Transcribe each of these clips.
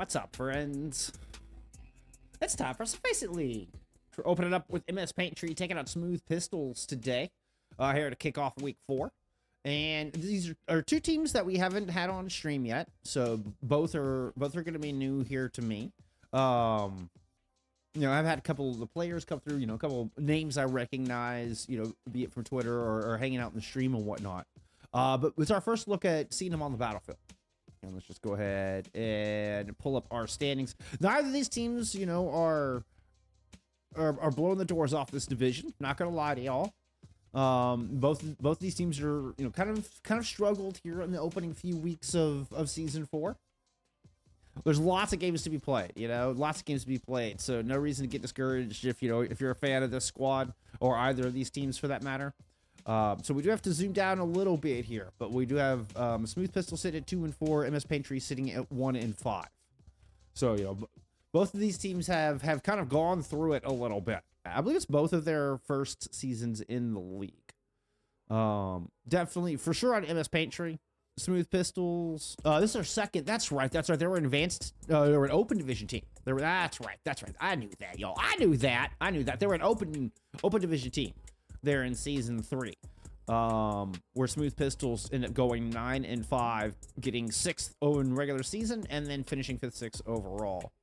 What's up, friends? It's time for some FACEIT League. We're opening up with MS Paint Tree, taking out Smooth Pistols today, here to kick off week 4. And these are two teams that we haven't had on stream yet, so both are going to be new here to me. You know, I've had a couple of the players come through, you know, a couple of names I recognize, you know, be it from Twitter or hanging out in the stream and whatnot. But it's our first look at seeing them on the battlefield. And let's just go ahead and pull up our standings. Neither of these teams, you know, are blowing the doors off this division. Not gonna lie to y'all. Both these teams are, you know, kind of struggled here in the opening few weeks of season 4. There's lots of games to be played, you know, lots of games to be played. So no reason to get discouraged if you're a fan of this squad or either of these teams for that matter. So we do have to zoom down a little bit here, but we do have Smooth Pistol sitting at 2 and 4, MS Paint Tree sitting at 1 and 5. So, you know, both of these teams have kind of gone through it a little bit. I believe it's both of their first seasons in the league. Definitely, for sure on MS Paint Tree. Smooth Pistols. This is our second. That's right. They were an advanced. They were an open division team. That's right. I knew that, y'all. I knew that. They were an open division team. There in season 3, where Smooth Pistols ended up going 9 and 5, getting 6th in regular season, and then finishing 5th, 6th overall.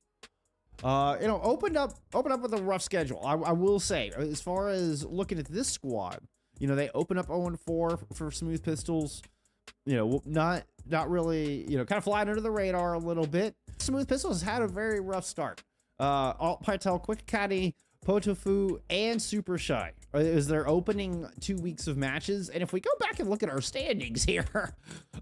You know, opened up with a rough schedule. I will say, as far as looking at this squad, you know, they open up 0 and 4 for Smooth Pistols. You know, not really, you know, kind of flying under the radar a little bit. Smooth Pistols had a very rough start. Alt Pytel, Quick Caddy, Potofu, and Super Shy is their opening 2 weeks of matches. And if we go back and look at our standings here,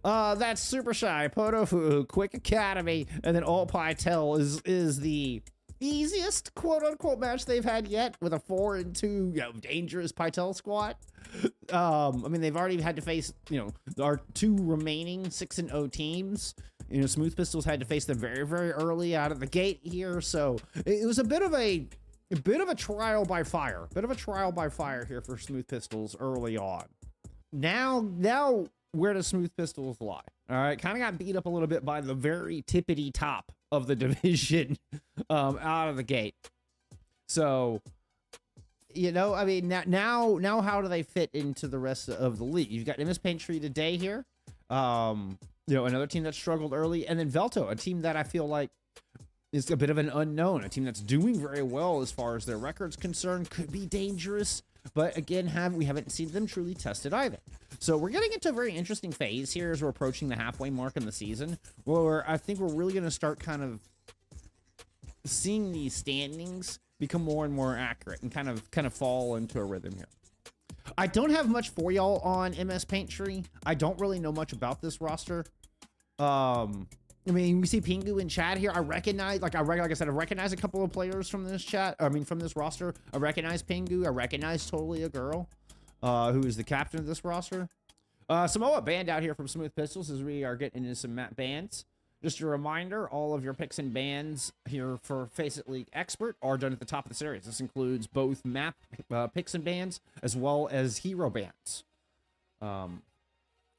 that's Super Shy, Potofu, Quick Academy, and then Alt Pytel is the easiest quote-unquote match they've had yet, with a 4 and 2, you know, dangerous Pytel squad. I mean, they've already had to face, you know, our 2 remaining 6 and 0 teams. You know, Smooth Pistols had to face them very, very early out of the gate here, so it was a bit of a trial by fire. Here for Smooth Pistols early on. Now, where does Smooth Pistols lie? All right, kind of got beat up a little bit by the very tippity top of the division out of the gate. So, you know, I mean, now how do they fit into the rest of the league? You've got MS Paint Tree today here. You know, another team that struggled early, and then Velto, a team that I feel like is a bit of an unknown, a team that's doing very well as far as their record's concerned, could be dangerous, but again, we haven't seen them truly tested either. So we're getting into a very interesting phase here as we're approaching the halfway mark in the season, where I think we're really going to start kind of seeing these standings become more and more accurate and kind of fall into a rhythm here. I don't have much for y'all on MS Paint Tree. I don't really know much about this roster. I mean, we see Pingu in chat here. I recognize, like I said, I recognize a couple of players from this chat. I mean, from this roster. I recognize Pingu. I recognize Totally a Girl, who is the captain of this roster. Samoa banned out here from Smooth Pistols as we are getting into some map bans. Just a reminder, all of your picks and bans here for FACEIT League Expert are done at the top of the series. This includes both map picks and bans as well as hero bans.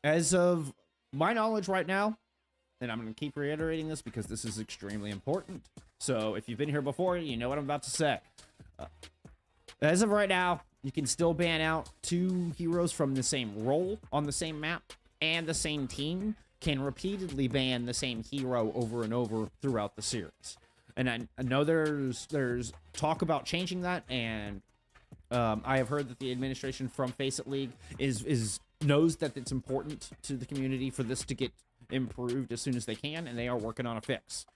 As of my knowledge right now, and I'm going to keep reiterating this because this is extremely important. So if you've been here before, you know what I'm about to say. As of right now, you can still ban out 2 heroes from the same role on the same map, and the same team can repeatedly ban the same hero over and over throughout the series. And I know there's talk about changing that, and I have heard that the administration from FACEIT League knows that it's important to the community for this to get improved as soon as they can, and they are working on a fix.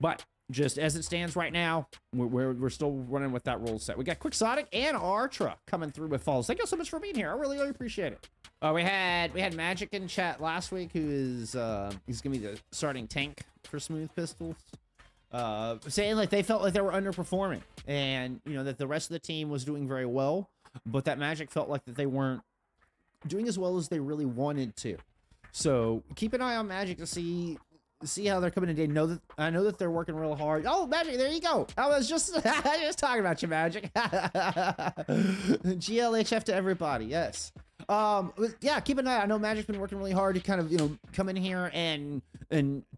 But just as it stands right now, we're still running with that rule set. We got Quixotic and Artra coming through with falls. Thank you so much for being here. I really appreciate it. We had Magic in chat last week, who is he's gonna be the starting tank for Smooth Pistols, saying like they felt like they were underperforming, and you know that the rest of the team was doing very well, but that Magic felt like that they weren't doing as well as they really wanted to. So keep an eye on Magic to see how they're coming today. I know that they're working real hard. Oh, Magic, there you go. I was just talking about you, Magic. GLHF to everybody, yes. Yeah, keep an eye. I know Magic's been working really hard to kind of, you know, come in here and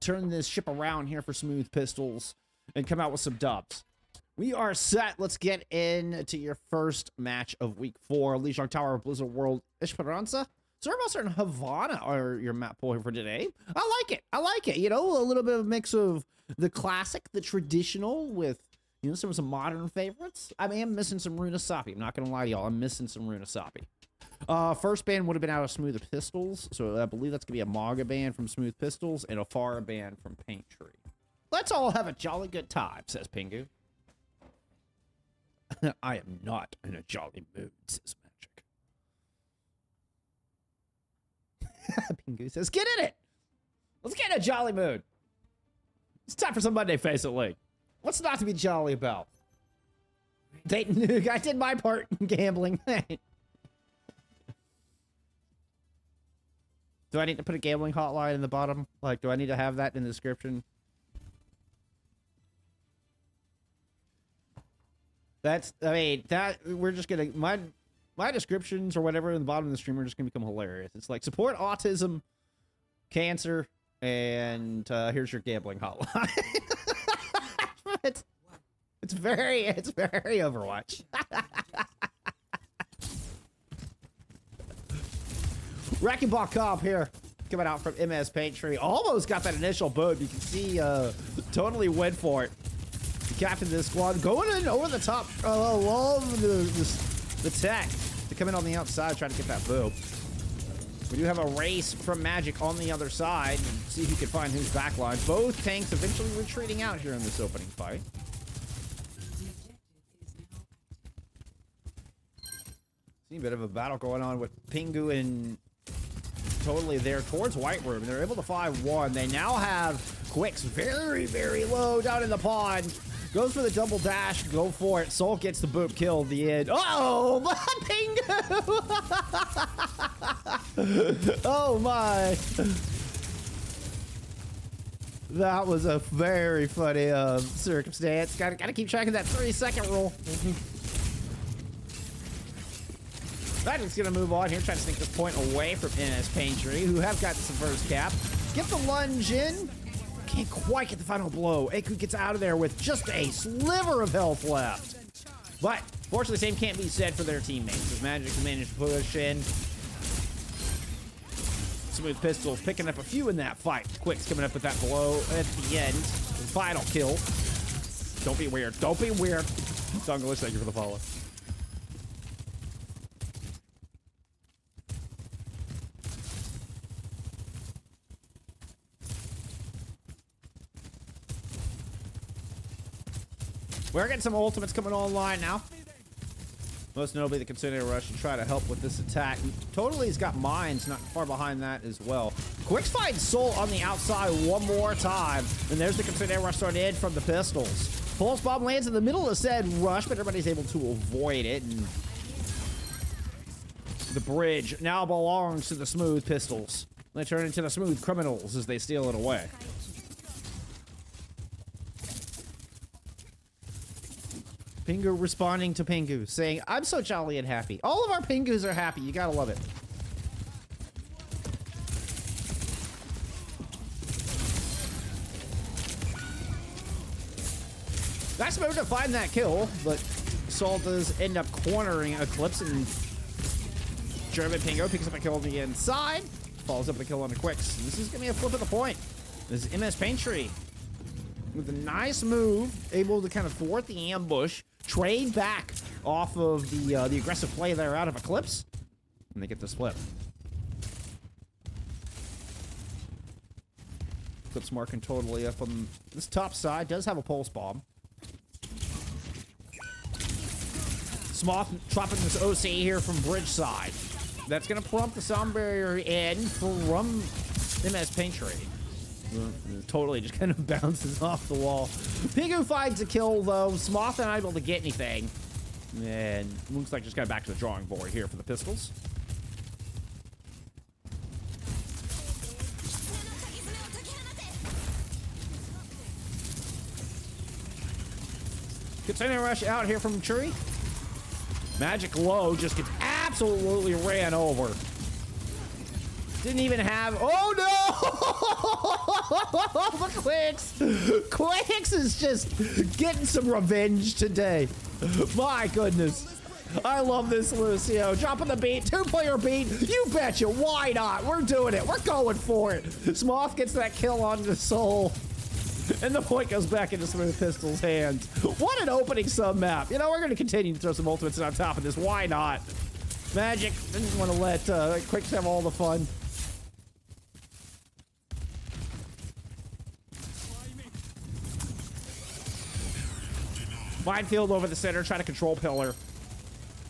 turn this ship around here for Smooth Pistols and come out with some dubs. We are set. Let's get into your first match of week 4. Lijiang Tower, Blizzard World, Esperanca. Suravasa and Havana are your map pool for today. I like it. I like it. You know, a little bit of a mix of the classic, the traditional with, you know, some modern favorites. I mean, I'm missing some Runasapi. I'm not going to lie to y'all. I'm missing some Runasapi. First ban would have been out of Smooth Pistols, so I believe that's going to be a Maga ban from Smooth Pistols and a Farah ban from Paint Tree. Let's all have a jolly good time, says Pingu. I am not in a jolly mood, says Magic. Pingu says, get in it! Let's get in a jolly mood. It's time for some Monday FACEIT League. What's not to be jolly about? I did my part in gambling. Do I need to put a gambling hotline in the bottom? Like, do I need to have that in the description? That's, I mean, that, we're just gonna, my descriptions or whatever in the bottom of the stream are just gonna become hilarious. It's like, support autism, cancer, and here's your gambling hotline. It's very Overwatch. Wrecking Ball Comp here, coming out from MS Paint Tree. Almost got that initial boot. You can see, totally went for it. The captain of this squad going in over the top. Love the tech to come in on the outside, trying to get that boo. We do have a race from Magic on the other side and see who can find who's backline. Both tanks eventually retreating out here in this opening fight. See a bit of a battle going on with Pingu and totally there towards White Room. They're able to find one. They now have Quicks very, very low down in the pond. Goes for the double dash. Go for it. Soul gets the boop kill at the end. Oh, Pingu! Oh, my. That was a very funny circumstance. Gotta keep track of that 30-second rule. Magic's gonna move on here, trying to sneak this point away from NS Paint Tree, who have gotten some first cap. Get the lunge in. Can't quite get the final blow. Aku gets out of there with just a sliver of health left. But, fortunately, same can't be said for their teammates, as Magic managed to push in. Smooth Pistols picking up a few in that fight. Quick's coming up with that blow at the end. The final kill. Don't be weird. Don't be weird. Dunglish, thank you for the follow. We're getting some ultimates coming online now. Most notably the Consider Rush to try to help with this attack. Totally's got mines not far behind that as well. Quicks finds Soul on the outside one more time. And there's the Consider Rush thrown in from the Pistols. Pulse Bomb lands in the middle of said rush, but everybody's able to avoid it. And the bridge now belongs to the Smooth Pistols. They turn into the Smooth Criminals as they steal it away. Pingu responding to Pingu, saying, I'm so jolly and happy. All of our Pingus are happy. You gotta love it. Nice move to find that kill, but Saul does end up cornering Eclipse, and German Pingu picks up a kill on the inside, follows up a kill on the Quicks. This is gonna be a flip of the point. This is MS Paint Tree with a nice move, able to kind of thwart the ambush, trade back off of the aggressive play there out of Eclipse, and they get this flip. Eclipse marking totally up on this top side, does have a pulse bomb. Smoth dropping this OC here from bridge side. That's gonna prompt the sound barrier in from MS Paint Tree. Totally just kind of bounces off the wall. Pingu finds a kill though. Smoth unable to get anything. And looks like just got back to the drawing board here for the Pistols. Container rush out here from Tree. Magic low just gets absolutely ran over. Didn't even have, oh no! The Quicks! Quicks is just getting some revenge today. My goodness. I love this, Lucio. Dropping the beat, 2-player beat. You betcha, why not? We're doing it, we're going for it. Smoth gets that kill on the Soul. And the point goes back into Smooth Pistol's hands. What an opening sub map. You know, we're gonna continue to throw some ultimates on top of this, why not? Magic didn't want to let Quicks have all the fun. Minefield over the center, trying to control pillar.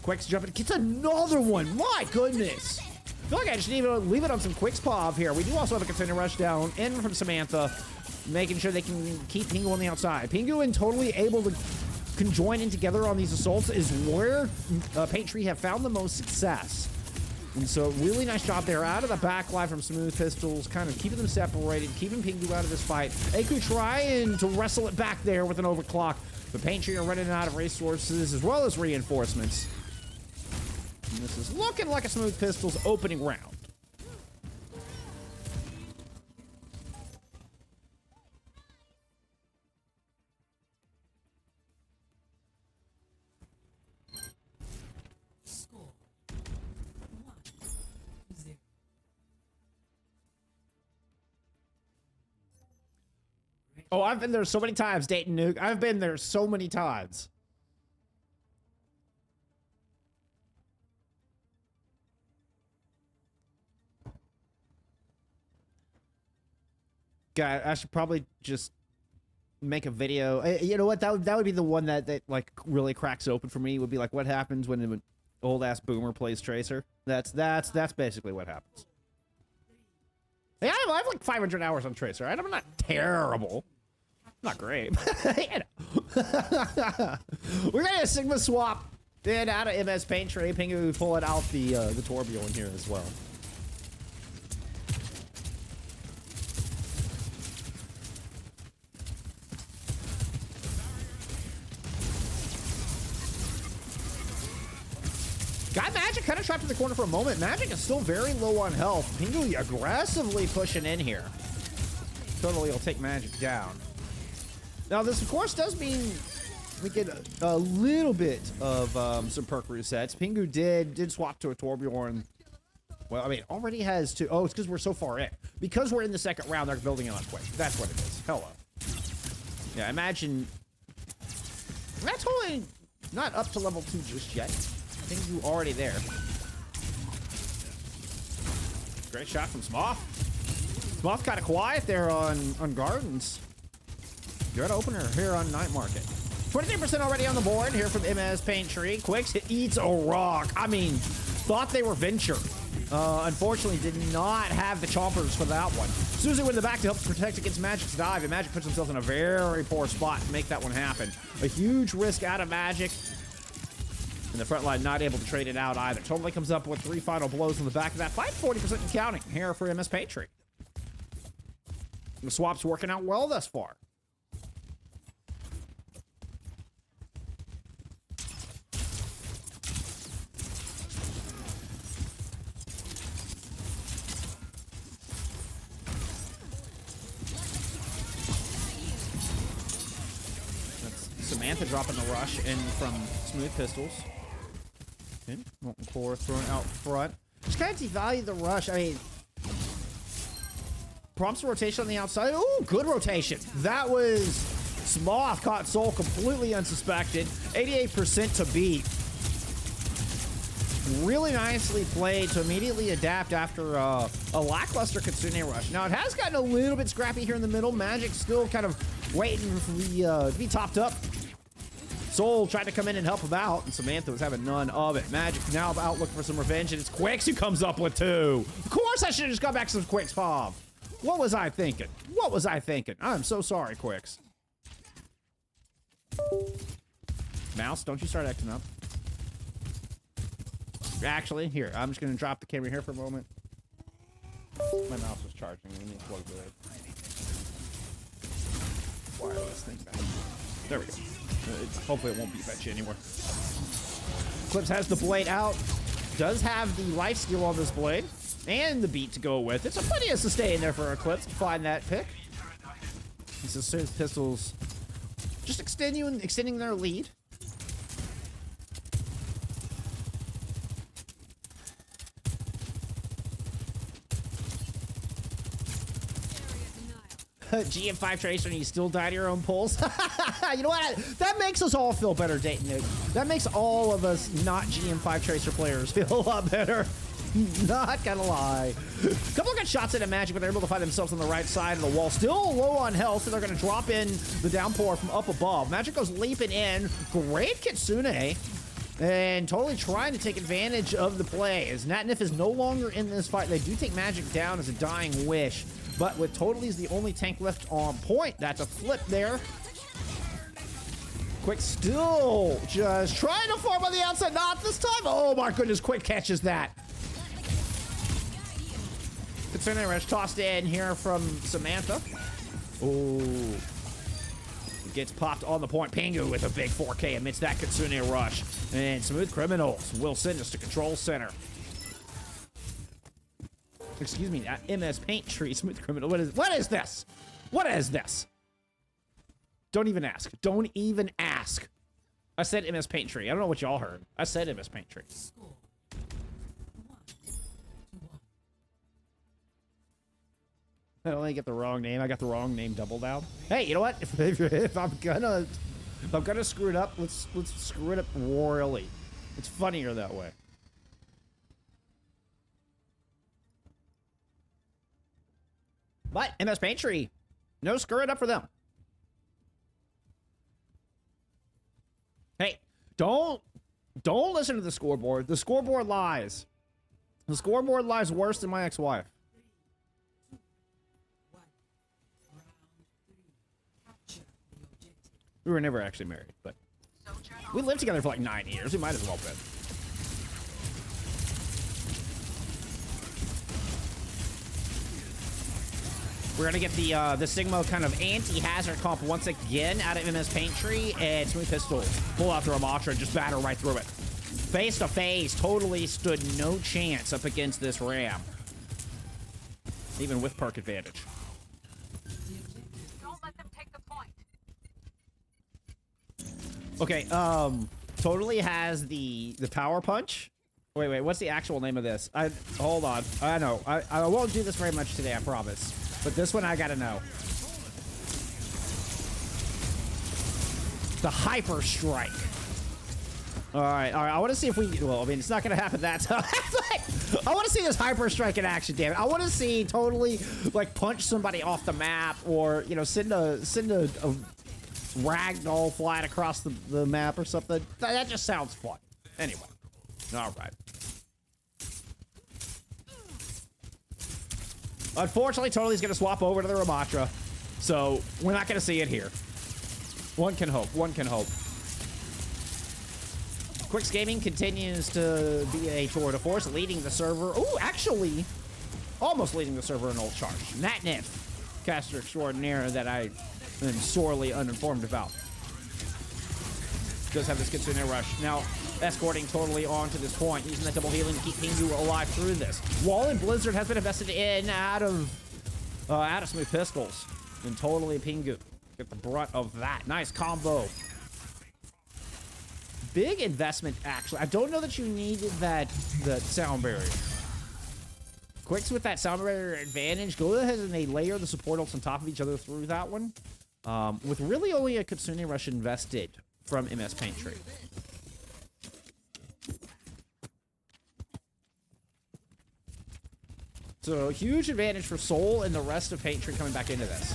Quicks jumping, gets another one. My goodness. I feel like I just need to leave it on some Quicks Pov here. We do also have a contender rush down in from Samantha, making sure they can keep Pingu on the outside. Pingu and totally able to conjoin in together on these assaults is where Paint Tree have found the most success. And so really nice job there out of the back line from Smooth Pistols, kind of keeping them separated, keeping Pingu out of this fight. Aku trying to wrestle it back there with an overclock. The Paint Tree are running out of resources as well as reinforcements. And this is looking like a Smooth Pistols opening round. Oh, I've been there so many times, Dayton Nuke. I've been there so many times. God, I should probably just make a video. You know what? That would be the one that like really cracks open for me. Would be like, what happens when an old ass boomer plays Tracer? That's basically what happens. Yeah, I have like 500 hours on Tracer. Right? I'm not terrible. Not great. We're gonna a Sigma swap in out of MS Paint Tree. Pingu pulling out the Torbjorn here as well. Got Magic kind of trapped in the corner for a moment. Magic is still very low on health. Pingu aggressively pushing in here. Totally will take Magic down. Now, this, of course, does mean we get a little bit of some perk resets. Pingu did swap to a Torbjorn. Well, I mean, already has two. Oh, it's because we're so far in. Because we're in the second round, they're building it on quick. That's what it is. Hello. Yeah, imagine. That's totally not up to level 2 just yet. Pingu already there. Great shot from Smoth. Smoth kind of quiet there on Gardens. Good opener here on Night Market. 23% already on the board here from MS Paint Tree. Quicks eats a rock. I mean, thought they were Venture. Unfortunately, did not have the chompers for that one. Susie went in the back to help protect against Magic's dive, and Magic puts himself in a very poor spot to make that one happen. A huge risk out of Magic. And the front line not able to trade it out either. Totally comes up with 3 final blows on the back of that fight. 40% and counting here for MS Paint Tree. The swap's working out well thus far. Samantha dropping the rush in from Smooth Pistols. Okay, Molten Core thrown out front. Just kind of devalue the rush. I mean, prompts a rotation on the outside. Oh, good rotation. That was Smoth caught Soul completely unsuspected. 88% to beat. Really nicely played to immediately adapt after a lackluster Kitsune rush. Now, it has gotten a little bit scrappy here in the middle. Magic still kind of waiting for the to be topped up. Soul tried to come in and help him out, and Samantha was having none of it. Magic now out looking for some revenge, and it's Quicks who comes up with 2. Of course, I should have just got back some Quicks, Pov. What was I thinking? What was I thinking? I'm so sorry, Quicks. Mouse, don't you start acting up. Actually, here, I'm just going to drop the camera here for a moment. My mouse was charging. We need to plug it in. Wireless thing back. There we go. Hopefully it won't be fetch anymore. Clips has the blade out. Does have the life steal on this blade. And the beat to go with it. So plenty of sustain there for Eclipse to find that pick. These Smooth Pistols just extending their lead. GM5 Tracer and you still die to your own pulls. You know what? That makes us all feel better, Dayton. That makes all of us not GM5 Tracer players feel a lot better. Not gonna lie. A couple of good shots into Magic, but they're able to find themselves on the right side of the wall. Still low on health, so they're gonna drop in the downpour from up above. Magic goes leaping in. Great Kitsune. And totally trying to take advantage of the play. As Natnif is no longer in this fight, they do take Magic down as a dying wish. But with Totally's the only tank left on point, that's a flip there. Quick still just trying to farm on the outside. Not this time. Oh my goodness, Quick catches that. Kitsune Rush tossed in here from Samantha. Oh. Gets popped on the point. Pingu with a big 4K amidst that Kitsune Rush. And Smooth Criminals will send us to Control Center. Excuse me, MS Paint Tree, Smooth Criminal. What is this? What is this? Don't even ask. Don't even ask. I said MS Paint Tree. I don't know what y'all heard. I said MS Paint Tree. I only get the wrong name. I got the wrong name double down. Hey, you know what? If I'm gonna screw it up, let's screw it up royally. It's funnier that way. But MS Paint Tree, no screw it up for them. Hey, don't listen to the scoreboard. The scoreboard lies. The scoreboard lies worse than my ex-wife. We were never actually married, but we lived together for like 9 years. We might as well been. We're gonna get the Sigma kind of anti-hazard comp once again out of MS Paint Tree, and Smooth Pistol pull out the Ramatra and just batter right through it. Face to face, totally stood no chance up against this Ram, even with perk advantage. Don't let them take the point. Okay, totally has the power punch. Wait, what's the actual name of this? Hold on. I know. I won't do this very much today, I promise. But this one I gotta know. The Hyper Strike. All right. I want to see if we. Well, I mean, it's not gonna happen that time. I want to see this Hyper Strike in action, damn it. I want to see totally like punch somebody off the map, or you know, send a ragdoll flying across the map or something. That just sounds fun. Anyway. All right. Unfortunately, Totally's going to swap over to the Ramatra, so we're not going to see it here. One can hope. One can hope. Quicks Gaming continues to be a tour de force, leading the server. Oh, actually, almost leading the server in ult charge. Natnif, caster extraordinaire that I am sorely uninformed about. Does have this Kitsune Rush. Now, escorting Totally on to this point, using that double healing to keep Pingu alive through this. Wall and Blizzard has been invested in out of Smooth Pistols. And Totally Pingu get the brunt of that. Nice combo. Big investment, actually. I don't know that you needed that sound barrier. Quicks with that sound barrier advantage. Go ahead and they layer the support ults on top of each other through that one. With really only a Kitsune Rush invested from MS Paint Tree. So huge advantage for Soul and the rest of Paint Tree coming back into this.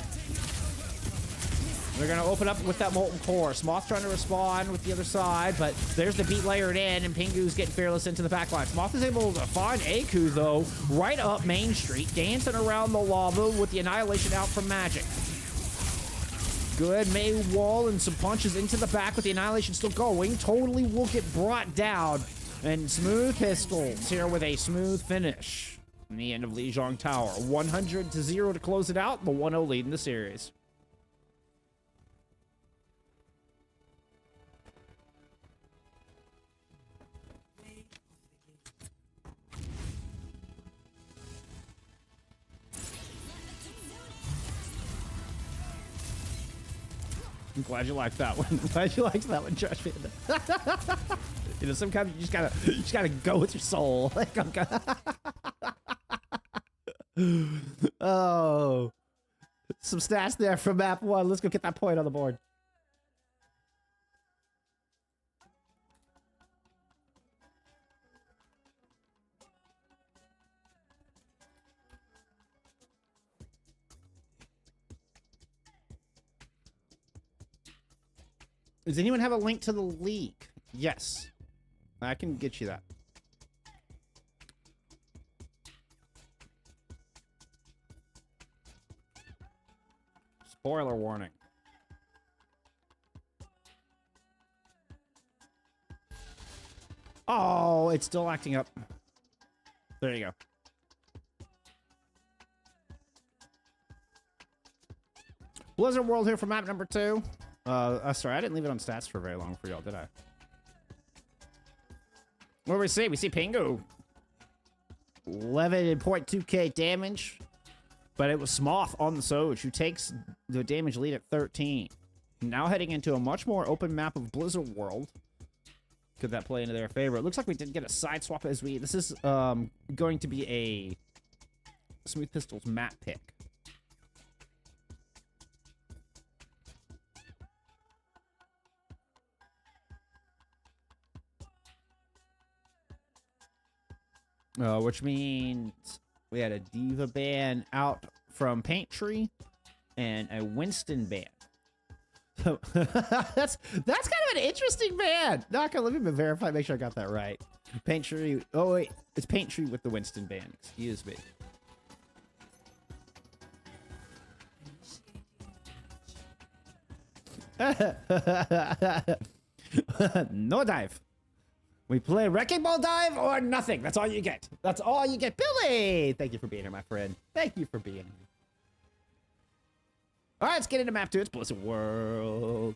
They're going to open up with that Molten Core. Smoth's trying to respond with the other side, but there's the beat layered in, and Pingu's getting Fearless into the backline. Smoth is able to find Aku, though, right up Main Street, dancing around the lava with the Annihilation out from Magic. Good May wall and some punches into the back with the Annihilation still going. Totally will get brought down. And Smooth Pistols here with a smooth finish. In the end of Lijiang Tower. 100-0 to close it out. The 1-0 lead in the series. I'm glad you liked that one. I'm glad you liked that one, Josh Panda. You know, sometimes you just gotta go with your soul. Like, oh, some stats there from map 1. Let's go get that point on the board. Does anyone have a link to the leak? Yes. I can get you that. Spoiler warning. Oh, it's still acting up. There you go. Blizzard World here for map number 2. Sorry, I didn't leave it on stats for very long for y'all, did I? What do we see? We see Pingu. 11.2k damage. But it was Smoth on the Soj, who takes the damage lead at 13. Now heading into a much more open map of Blizzard World. Could that play into their favor? It looks like we did get a side swap as we... This is going to be a Smooth Pistols map pick. Which means we had a Diva ban out from Paint Tree and a Winston ban. So that's kind of an interesting ban. Naka, let me verify, make sure I got that right. Paint Tree. Oh wait, it's Paint Tree with the Winston ban. Excuse me. No dive. We play Wrecking Ball Dive or nothing. That's all you get. That's all you get. Billy! Thank you for being here, my friend. Thank you for being here. All right, let's get into map 2. It's Blizzard World.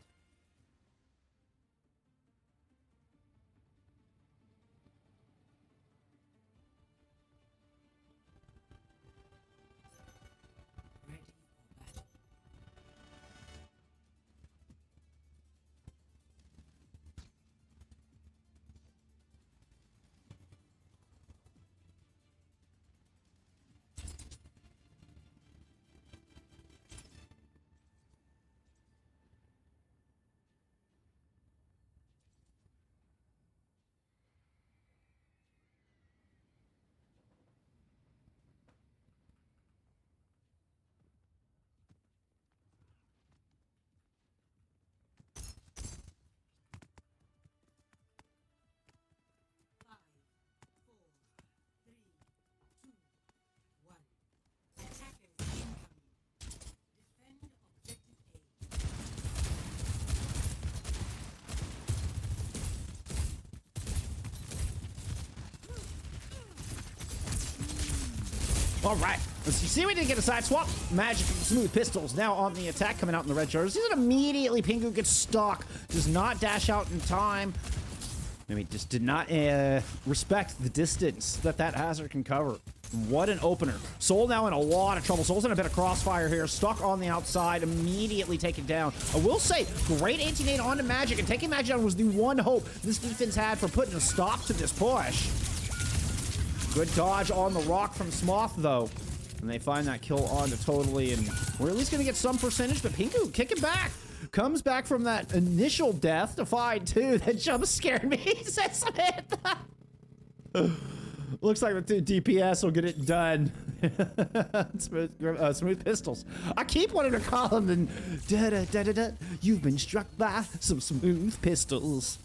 All right. You see, we didn't get a side swap. Magic and Smooth Pistols now on the attack, coming out in the red jerseys. And immediately, Pingu gets stuck. Does not dash out in time. I mean, just did not respect the distance that hazard can cover. What an opener. Soul now in a lot of trouble. Soul's in a bit of crossfire here. Stuck on the outside. Immediately taken down. I will say, great anti-nade onto Magic. And taking Magic down was the one hope this defense had for putting a stop to this push. Good dodge on the rock from Smoth, though. And they find that kill onto Totally, and we're at least going to get some percentage, but Pingu kicking back. Comes back from that initial death to find, too. That jump scared me. He said Samantha. Looks like the 2 DPS will get it done. Smooth Pistols. I keep wanting to call them and da-da-da-da-da. You've been struck by some Smooth Pistols.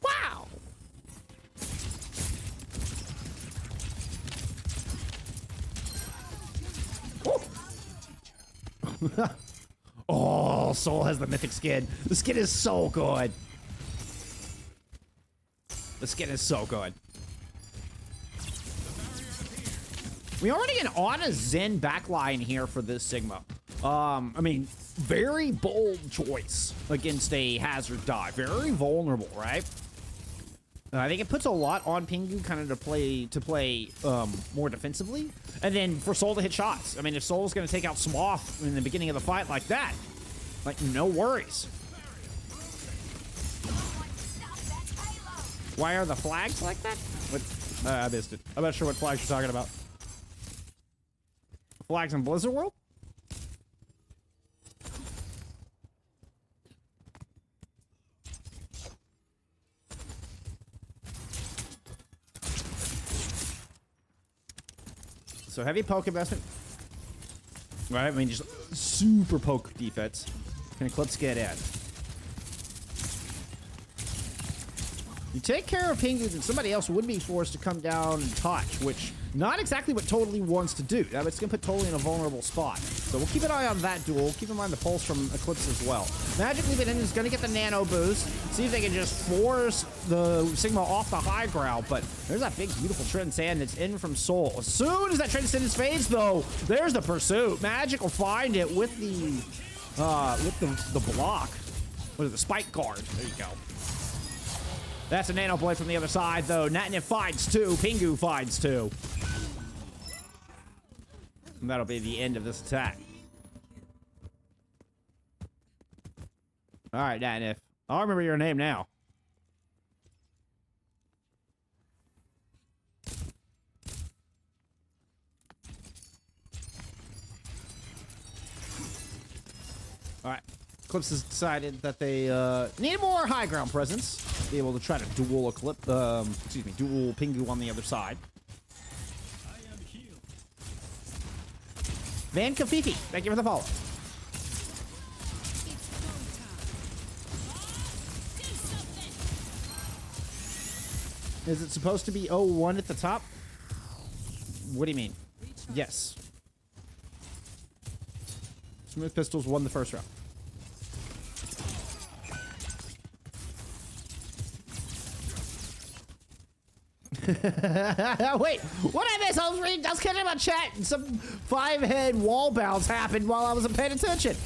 Wow! Oh, Soul has the mythic skin. The skin is so good. The skin is so good. We already get on a Zen backline here for this Sigma. I mean, very bold choice against a hazard dive. Very vulnerable, right? I think it puts a lot on Pingu kind of to play more defensively, and then for Soul to hit shots. I mean, if Soul's going to take out Smoth in the beginning of the fight like that, like, no worries. Why are the flags like that? What? I missed it. I'm not sure what flags you're talking about. Flags in Blizzard World? So heavy poke investment. Right, I mean, just super poke defense. Can Eclipse get in? You take care of Pingu, then somebody else would be forced to come down and touch, which not exactly what Totally wants to do. It's going to put Totally in a vulnerable spot. So we'll keep an eye on that duel. Keep in mind the pulse from Eclipse as well. Magic Leap in is going to get the nano boost. See if they can just force the Sigma off the high ground. But there's that big, beautiful Transcend that's in from Soul. As soon as that Transcendence fades, though, there's the pursuit. Magic will find it with the block. What is it? The Spike Guard. There you go. That's a Nano Blade from the other side, though. Natnif finds two. Pingu finds two. And that'll be the end of this attack. All right, Natnif. I'll remember your name now. All right. Eclipse has decided that they need more high ground presence. Be able to try to duel duel Pingu on the other side. Van Kafifi, thank you for the follow. Is it supposed to be 0-1 at the top? What do you mean? Yes. Smooth Pistols won the first round. Wait, what I missed? I was reading, I was catching my chat, and some 5-head wall bounce happened while I wasn't paying attention.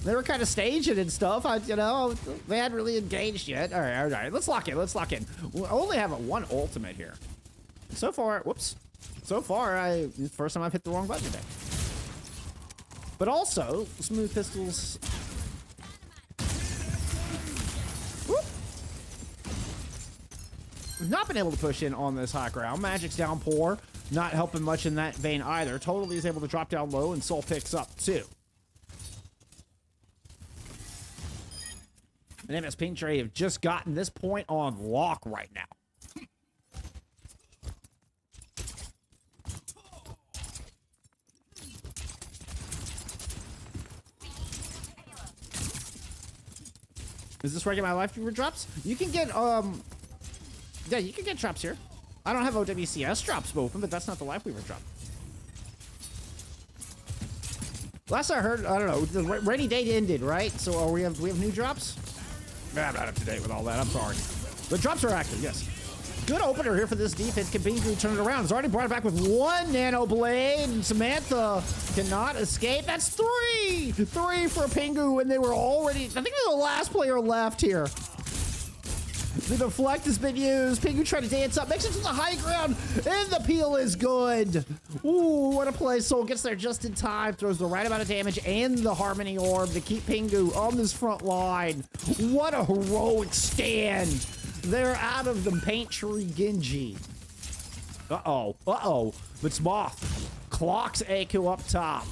They were kind of staging and stuff. They hadn't really engaged yet. All right. Let's lock in. We only have one ultimate here. So far, whoops. So far, it's the first time I've hit the wrong button today. But also, Smooth Pistols. Whoop. We've not been able to push in on this high ground. Magic's downpour, not helping much in that vein either. Totally is able to drop down low, and Soul picks up too. And MS Pink Tray have just gotten this point on lock right now. Is this regular my life viewer drops? You can get yeah, you can get drops here. I don't have OWCS drops open, but that's not the life weaver drop. Last I heard, I don't know, the rainy date ended, right? So do we have new drops? Nah, I'm not up to date with all that. I'm sorry. The drops are active, yes. Good opener here for this defense. Can Pingu turn it around? It's already brought it back with one Nano Blade, and Samantha cannot escape. That's three! Three for Pingu, and they were already, I think they're the last player left here. The deflect has been used. Pingu trying to dance up, makes it to the high ground, and the peel is good. Ooh, what a play. Soul gets there just in time, throws the right amount of damage and the Harmony Orb to keep Pingu on this front line. What a heroic stand. They're out of the paint tree Genji. Uh-oh. But Smoth clocks Aku up top.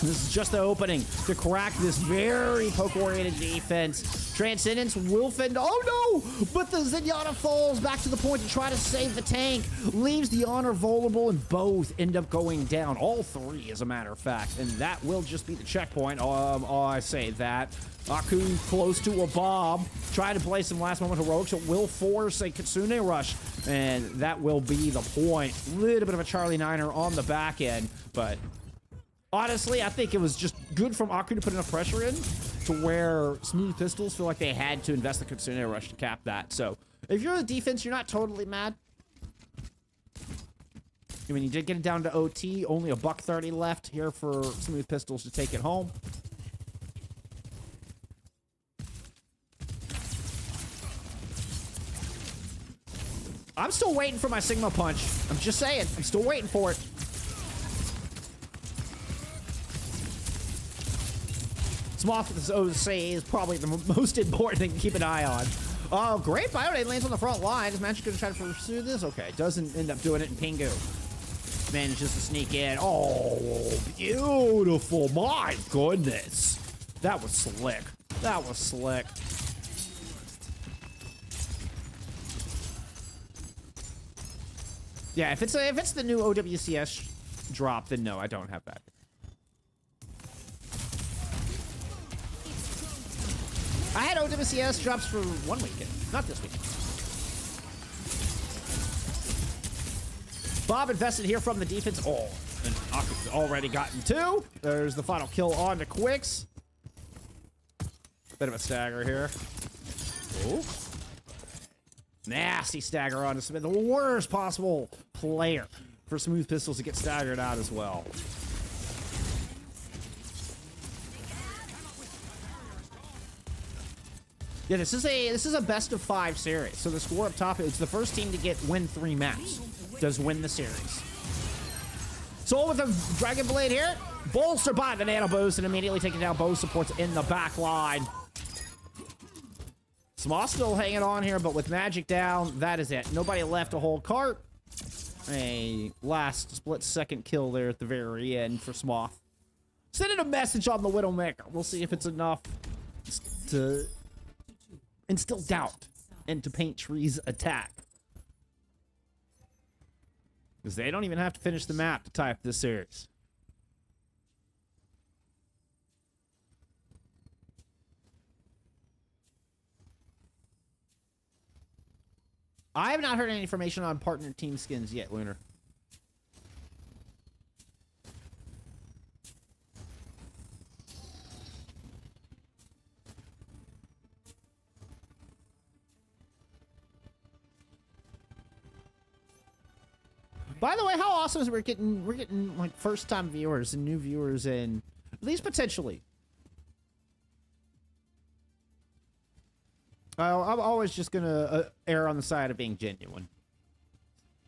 This is just the opening to crack this very poke-oriented defense. Transcendence will fend. Oh no! But the Zenyatta falls back to the point to try to save the tank. Leaves the Honor vulnerable, and both end up going down. All three, as a matter of fact. And that will just be the checkpoint. I say that. Aku close to a bomb. Try to play some last moment heroics. It will force a Kitsune rush. And that will be the point. Little bit of a Charlie Niner on the back end. But honestly, I think it was just good from Aku to put enough pressure in to where Smooth Pistols feel like they had to invest the Kitsune rush to cap that. So if you're the defense, you're not totally mad. I mean, you did get it down to OT. Only $130 left here for Smooth Pistols to take it home. I'm still waiting for my Sigma punch. I'm just saying. I'm still waiting for it. Smoth with his OC is probably the most important thing to keep an eye on. Oh, great. Biodate lands on the front line. Is Magic going to try to pursue this? Okay, doesn't end up doing it in Pingu. Manages to sneak in. Oh, beautiful. My goodness. That was slick. That was slick. Yeah, if it's the new OWCS drop, then no, I don't have that. I had OWCS drops for one weekend, not this weekend. Bob invested here from the defense. Oh, and Aka's already gotten two. There's the final kill on to Quicks. Bit of a stagger here. Oh. Nasty stagger on to Smith. The worst possible player for Smooth Pistols to get staggered out as well. Yeah, this is a best of 5 series. So the score up top, it's the first team to win 3 maps does win the series. Soul with a Dragon Blade here. Bolster by the Nano Boost and immediately taking down bow supports in the back line. Smoth still hanging on here, but with magic down, that is it. Nobody left to hold cart. A last split-second kill there at the very end for Smoth. Sending a message on the Widowmaker. We'll see if it's enough to instill doubt into Paint Tree's attack. Because they don't even have to finish the map to tie up this series. I have not heard any information on partner team skins yet, Lunar. By the way, how awesome is we're getting like first time viewers and new viewers in, at least potentially. I'm always just gonna err on the side of being genuine,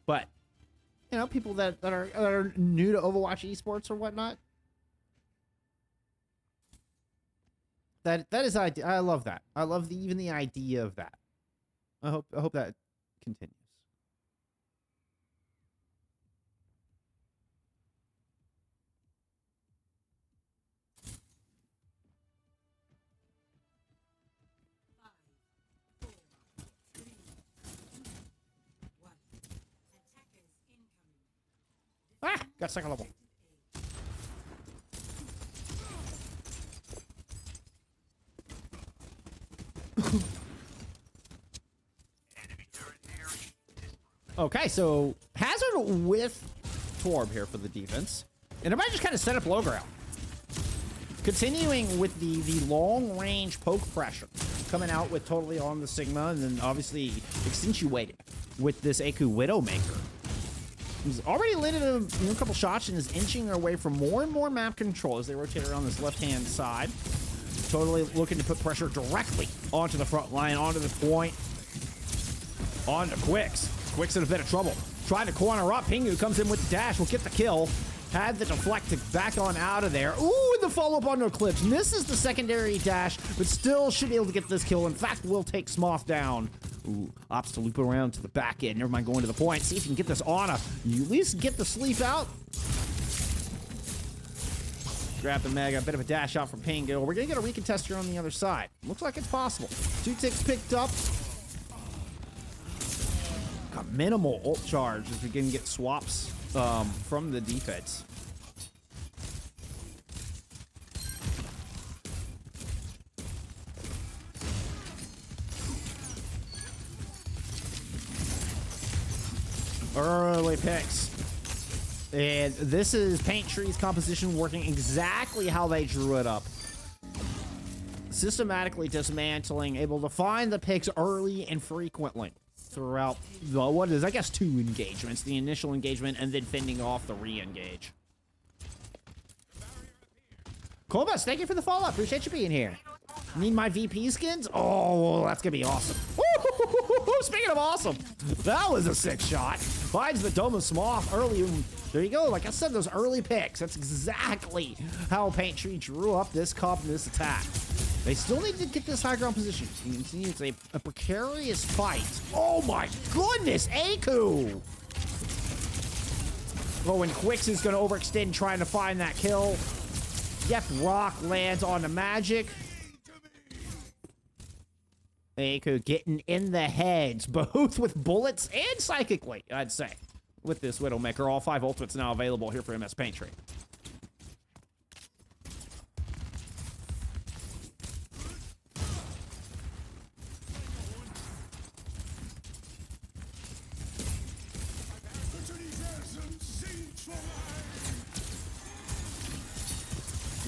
but you know, people that are new to Overwatch esports or whatnot. That is idea. I love that. I love even the idea of that. I hope that continues. Ah! Got second level. Okay, so Hazard with Torb here for the defense. And everybody just kind of set up low ground. Continuing with the long-range poke pressure. Coming out with totally on the Sigma, and then obviously accentuated with this Aku Widowmaker. He's already landed a couple shots and is inching away from more and more map control as they rotate around this left-hand side. Totally looking to put pressure directly onto the front line, onto the point, onto Quicks. Quicks in a bit of trouble. Trying to corner up. Pingu comes in with the dash. Will get the kill. Had the deflect to back on out of there. Ooh, and the follow-up on Eclipse. Misses the secondary dash, but still should be able to get this kill. In fact, will take Smoth down. Ooh, opts to loop around to the back end. Never mind going to the point. See if you can get this Ana. You at least get the sleep out. Grab the Mega. A bit of a dash out from Pingu. We're going to get a recontest here on the other side. Looks like it's possible. 2 ticks picked up. Got minimal ult charge as we can get swaps from the defense. Early picks. And this is Paint Tree's composition working exactly how they drew it up. Systematically dismantling, able to find the picks early and frequently throughout the, what is, I guess, 2 engagements. The initial engagement and then fending off the re-engage. Colbus, thank you for the follow-up. Appreciate you being here. Need my VP skins? Oh, that's gonna be awesome. speaking of awesome, that was a sick shot. Finds the Dome of Smoth early. There you go. Like I said, those early picks. That's exactly how Paint Tree drew up this comp and this attack. They still need to get this high ground position. You can see it's a precarious fight. Oh my goodness, Aku! Oh, and Quix is going to overextend trying to find that kill. Yep, Rock lands on the magic. Aku getting in the heads, both with bullets and psychically, I'd say. With this Widowmaker, all 5 ultimates now available here for MS Paint Tree.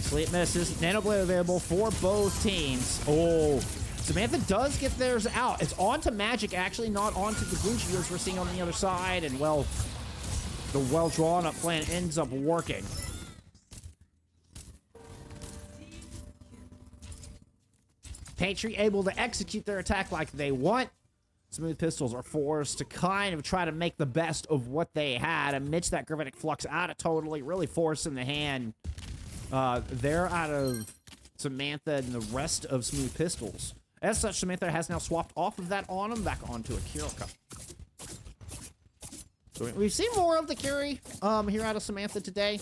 Sleep misses. Nano Blade available for both teams. Oh, Samantha does get theirs out. It's onto Magic, actually, not onto the Gucci as we're seeing on the other side. And, well, the well-drawn-up plan ends up working. Paint Tree able to execute their attack like they want. Smooth Pistols are forced to kind of try to make the best of what they had amidst that Gravitic Flux out of totally, really forcing the hand. They're out of Samantha and the rest of Smooth Pistols. As such, Samantha has now swapped off of that on him, back onto a Kirika. So we've seen more of the Curie here out of Samantha today.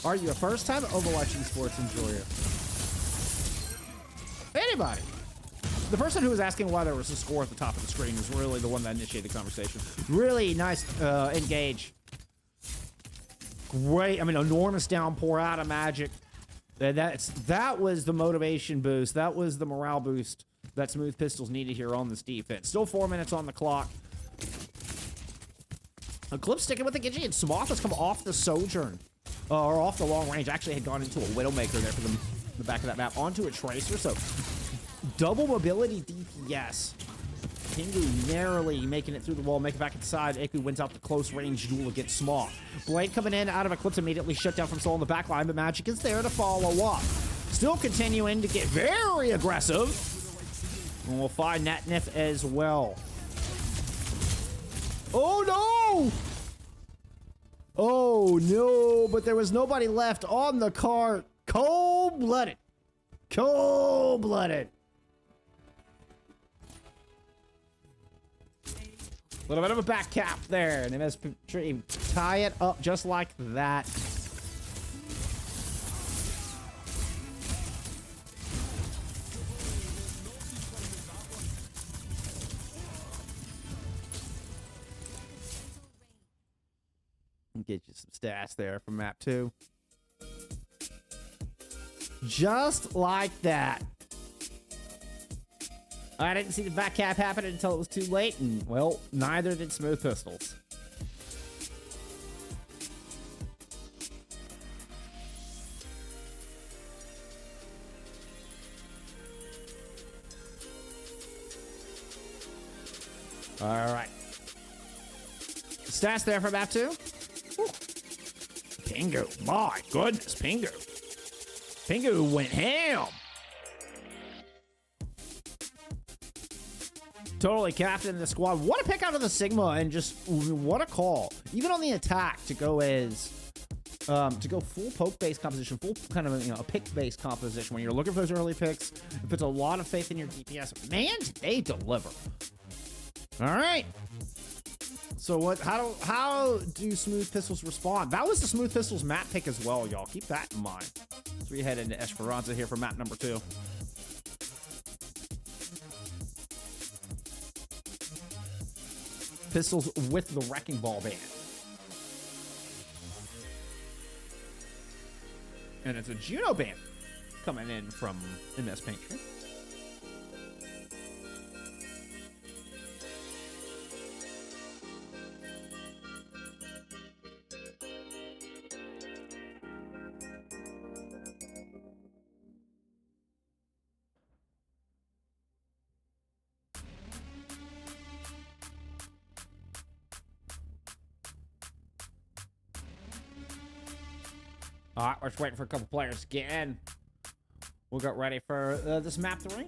Are you a first-time Overwatch esports enjoyer? Anybody. The person who was asking why there was a score at the top of the screen was really the one that initiated the conversation. Really nice engage. Great, I mean, enormous downpour out of Magic. That was the motivation boost. That was the morale boost that Smooth Pistols needed here on this defense. Still 4 minutes on the clock. Eclipse sticking with the Genji, and Smoth has come off the Sojourn. Or off the long range. Actually had gone into a Widowmaker there for the back of that map. Onto a Tracer, so double mobility DPS. Pingu narrowly making it through the wall, make it back inside. Aku wins out the close range duel against Smoth. Blade coming in out of Eclipse, immediately shut down from Soul in the back line, but Magic is there to follow up. Still continuing to get very aggressive. And we'll find Natnif as well. Oh no! Oh no, but there was nobody left on the cart. Cold-blooded. Cold-blooded. A little bit of a back cap there, and MS Tree tie it up just like that. Get you some stats there from map 2. Just like that. I didn't see the back cap happen until it was too late, and, well, neither did Smooth Pistols. All right. Stats there for map 2. Pingu, my goodness, Pingu. Pingu went ham. Totally captain the squad. What a pick out of the Sigma, and just what a call. Even on the attack to go as to go full poke-based composition, full kind of a pick-based composition. When you're looking for those early picks, it puts a lot of faith in your DPS. Man, they deliver. All right. So what? How do Smooth Pistols respond? That was the Smooth Pistols map pick as well, y'all. Keep that in mind. So we head into Esperanca here for map number 2. Pistols with the Wrecking Ball band. And it's a Juno band coming in from MS Paint Tree. All right, we're just waiting for a couple players to get in. We'll get ready for this map 3.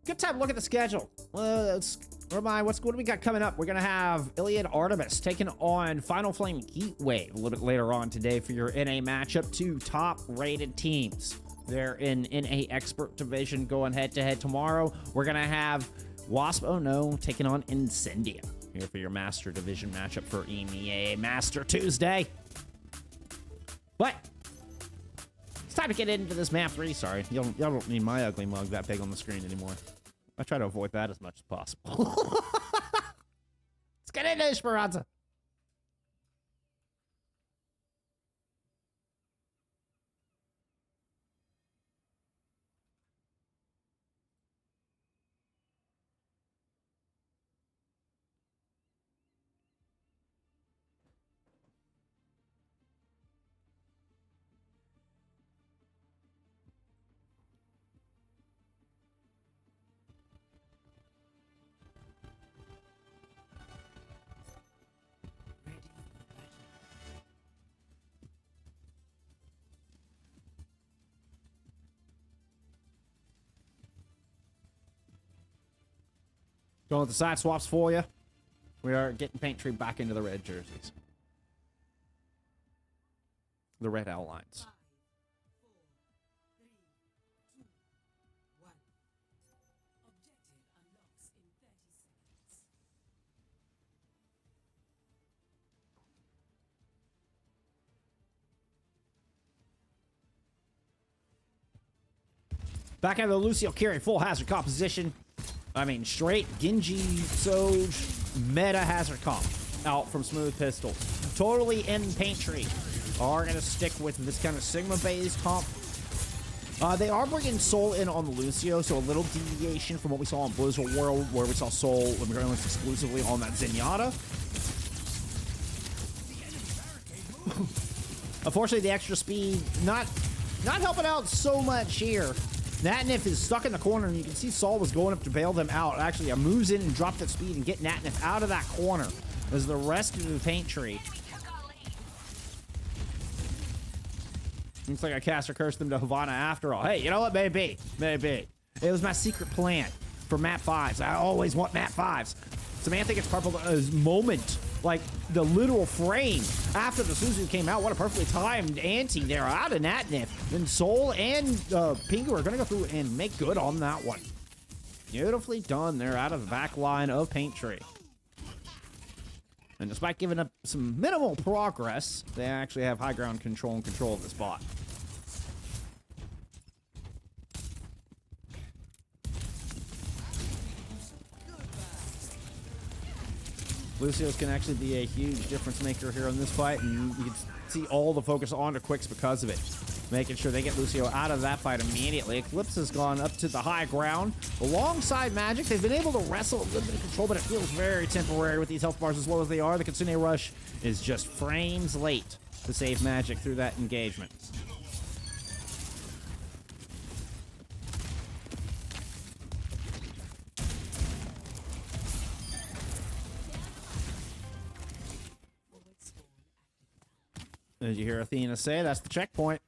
Good time to look at the schedule. What do we got coming up? We're going to have Iliad Artemis taking on Final Flame Heatwave a little bit later on today for your NA matchup. 2 top-rated teams. They're in NA Expert Division going head-to-head tomorrow. We're going to have Wasp Oh No taking on Incendia here for your Master Division matchup for EMEA Master Tuesday. But it's time to get into this map 3. Sorry, y'all don't need my ugly mug that big on the screen anymore. I try to avoid that as much as possible. Let's get into Esperanca. Going with the side swaps for you. We are getting Paint Tree back into the red jerseys. The red outlines. 5, 4, 3, 2, 1. Objective unlocks in 30 seconds. Back out of the Lucio carry full hazard composition. I mean, straight Genji, Soj, meta hazard comp out from Smooth Pistols. Totally in Paint Tree. Are going to stick with this kind of Sigma-based comp. They are bringing Soul in on the Lucio, so a little deviation from what we saw on Blizzard World, where we saw Soul almost exclusively on that Zenyatta. Unfortunately, the extra speed not helping out so much here. Natnif is stuck in the corner, and you can see Saul was going up to bail them out. Actually, moves in and dropped that speed and get Natnif out of that corner as the rest of the Paint Tree. Looks like I cast or cursed them to Havana after all. Hey, you know what? Maybe. It was my secret plan for map 5s. I always want map 5s. Samantha gets purple moment, like the literal frame after the Suzu came out. What a perfectly timed anti there out of Natnif. Then Soul and Pingu are going to go through and make good on that one. Beautifully done. They're out of the back line of Paint Tree. And despite giving up some minimal progress, they actually have high ground control and control of the spot. Lucio's can actually be a huge difference maker here in this fight, and you can see all the focus on to Quicks because of it. Making sure they get Lucio out of that fight immediately. Eclipse has gone up to the high ground. Alongside Magic, they've been able to wrestle a little bit of control, but it feels very temporary with these health bars as low as they are. The Kitsune Rush is just frames late to save Magic through that engagement. As you hear Athena say, that's the checkpoint.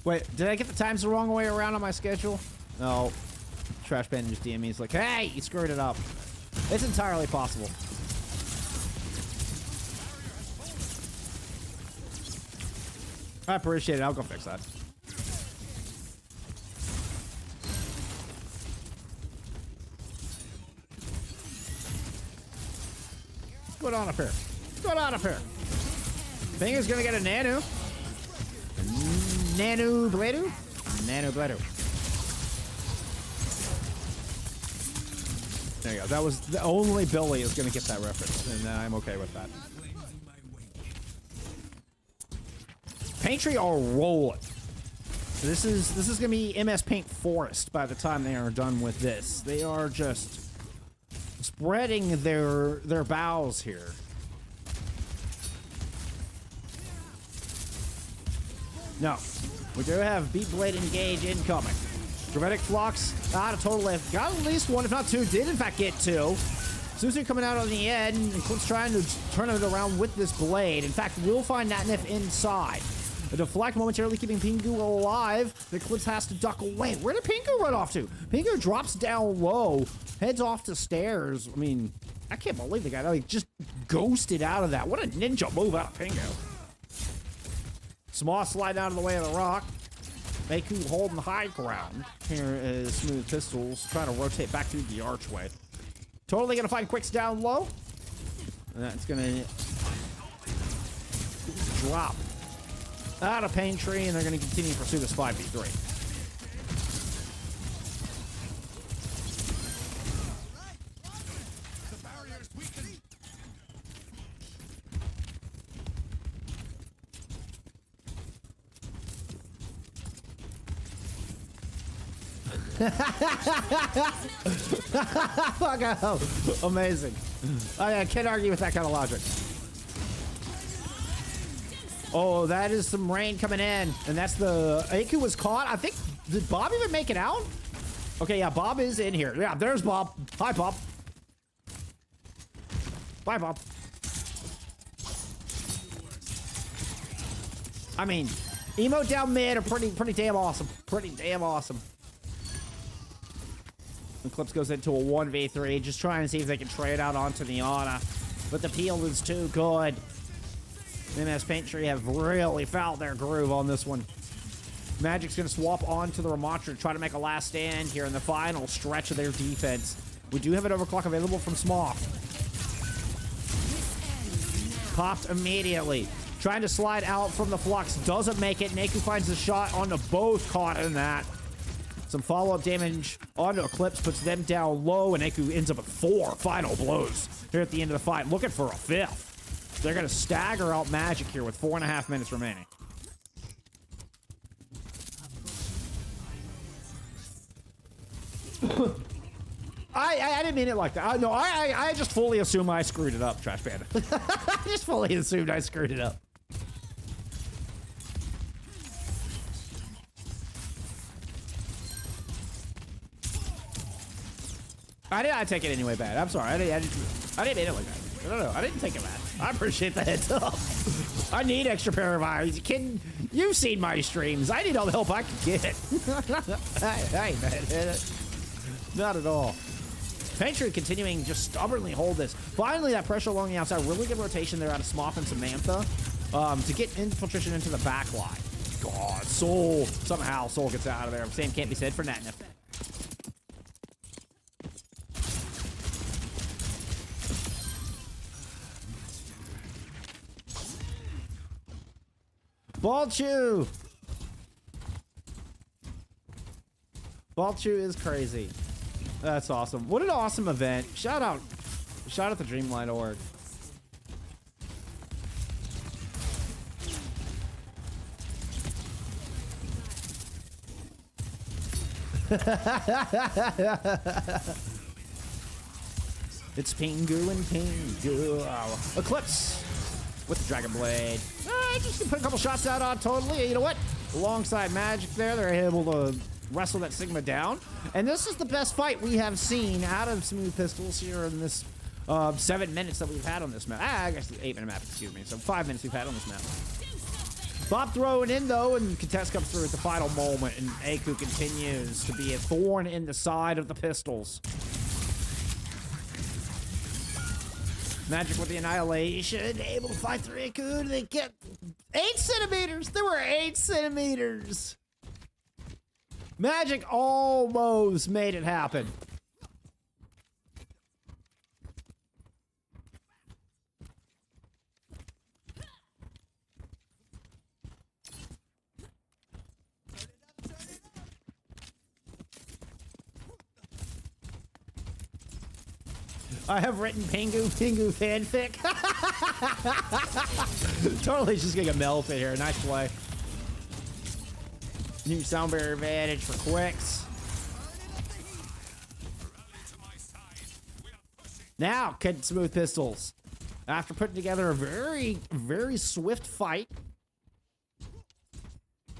Wait, did I get the times the wrong way around on my schedule? No. Trash Pan just DM me. He's like, hey, you screwed it up. It's entirely possible. I appreciate it. I'll go fix that. What's going on up here? What's going on up here? Thing is gonna get a Nanu. Nanu Bladu? Nanu Bladu. There you go. That was the only Billy is gonna get that reference, and I'm okay with that. Paint Tree are rolling. So this is gonna be MS Paint Forest by the time they are done with this. They are just spreading their boughs here. No, we do have Beat Blade Engage incoming. Gravitic Flux, a total of, got at least one, if not two, did in fact get two. Suzu coming out on the end, and Clip's trying to turn it around with this blade. In fact, we'll find Natnef inside. A deflect momentarily keeping Pingu alive. The Clips has to duck away. Where did Pingu run off to? Pingu drops down low, heads off the stairs. I mean, I can't believe the guy like just ghosted out of that. What a ninja move out of Pingu. Small slide out of the way of the rock. Meiku holding the high ground. Here is Smooth Pistols trying to rotate back through the archway. Totally gonna find Quicks down low. And that's gonna drop out of Pain Tree, and they're gonna continue to pursue this 5v3. Fuck hell. Amazing. I can't argue with that kind of logic. Oh, that is some rain coming in. And that's the... Aku was caught. I think... Did Bob even make it out? Okay, yeah, Bob is in here. Yeah, there's Bob. Hi, Bob. Bye, Bob. I mean, emote down mid are pretty damn awesome. Pretty damn awesome. And Clips goes into a 1v3, just trying to see if they can trade out onto the Ana. But the peel is too good. MS Paint Tree have really fouled their groove on this one. Magic's going to swap onto the Ramattra to try to make a last stand here in the final stretch of their defense. We do have an overclock available from Smough. Popped immediately. Trying to slide out from the Flux. Doesn't make it. Naku finds the shot onto both, caught in that. Some follow-up damage onto Eclipse, puts them down low, and Naku ends up with 4 final blows here at the end of the fight. Looking for a 5th. They're going to stagger out Magic here with 4.5 minutes remaining. I didn't mean it like that. No, I just fully assume I screwed it up, Trash Panda. I just fully assumed I screwed it up. I didn't take it anyway bad. I'm sorry. I didn't mean it like that. No. I didn't take it bad. I appreciate the heads up. I need extra pair of eyes. You kidding? You've seen my streams. I need all the help I can get. Hey, man. Not at all. Paintree continuing just stubbornly hold this. Finally, that pressure along the outside. Really good rotation there out of Smough and Samantha to get infiltration into the back line. God, Soul. Somehow Soul gets out of there. Same can't be said for Natnef. Balchu! Balchu is crazy. That's awesome. What an awesome event. Shout out the Dreamlight org. It's Pingu and Pingu. Oh. Eclipse with the Dragon Blade. Just put a couple shots out on totally. You know what? Alongside Magic there, they're able to wrestle that Sigma down. And this is the best fight we have seen out of Smooth Pistols here in this 7 minutes that we've had on this map. I guess the 8-minute map, excuse me. So 5 minutes we've had on this map. Bob throwing in though, and Contest comes through at the final moment, and Aku continues to be a thorn in the side of the Pistols. Magic with the Annihilation, able to fight through Aku. They get 8 centimeters. There were 8 centimeters. Magic almost made it happen. I have written Pingu fanfic. Totally just getting a melt in here. Nice play. New sound barrier advantage for Quicks. Now, can Smooth Pistols, after putting together a very, very swift fight,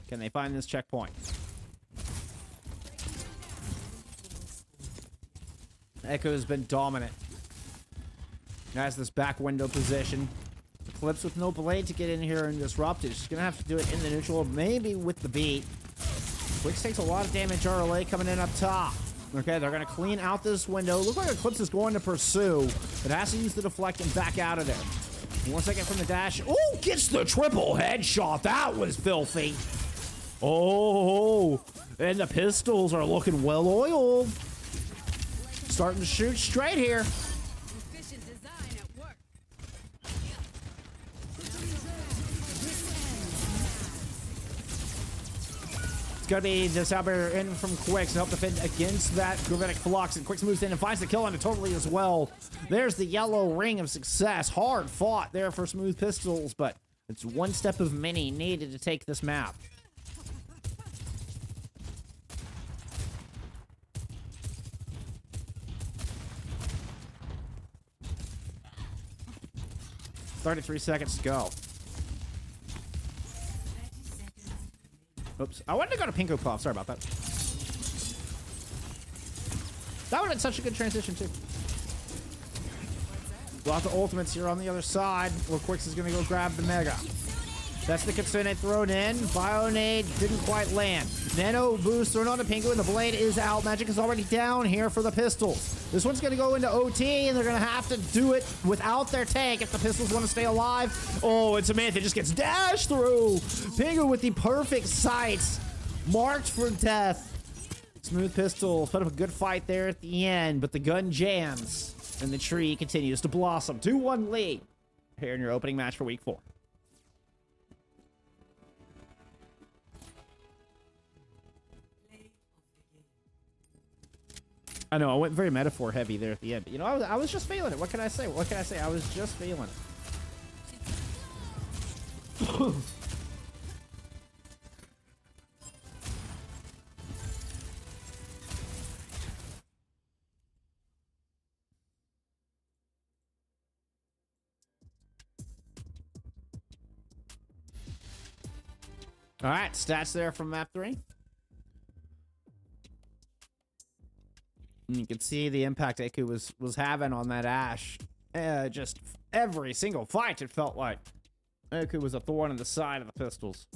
can they find this checkpoint? Echo has been dominant. Has this back window position. Eclipse with no blade to get in here and disrupt it. She's gonna have to do it in the neutral, maybe with the beat. Wix takes a lot of damage. RLA coming in up top. Okay, they're gonna clean out this window. Look like Eclipse is going to pursue, but has to use the deflect and back out of there. 1 second from the dash. Oh, gets the triple headshot. That was filthy. Oh, and the pistols are looking well oiled. Starting to shoot straight here. Efficient design at work. It's gonna be the Saber in from Quicks to help defend against that gravitic flux, and Quicks moves in and finds the kill on it totally as well. There's the yellow ring of success. Hard fought there for Smooth Pistols, but it's one step of many needed to take this map. $33 seconds to go. Oops. I wanted to go to Pinko Puff. Sorry about that. That would have been such a good transition, too. Lots of ultimates here on the other side, where Quicks is going to go grab the Mega. That's the Kitsune thrown in. Bionade didn't quite land. Nano boost thrown onto Pingu, and the blade is out. Magic is already down here for the pistols. This one's going to go into OT, and they're going to have to do it without their tank if the pistols want to stay alive. Oh, and Samantha just gets dashed through. Pingu with the perfect sights. Marked for death. Smooth Pistols put up a good fight there at the end, but the gun jams, and the tree continues to blossom. 2-1 lead here in your opening match for week 4. I know, I went very metaphor heavy there at the end. But, you know, I was just feeling it. What can I say? What can I say? I was just feeling it. All right, stats there from map 3. And you can see the impact Aku was having on that Ash. Just every single fight, it felt like Aku was a thorn in the side of the pistols.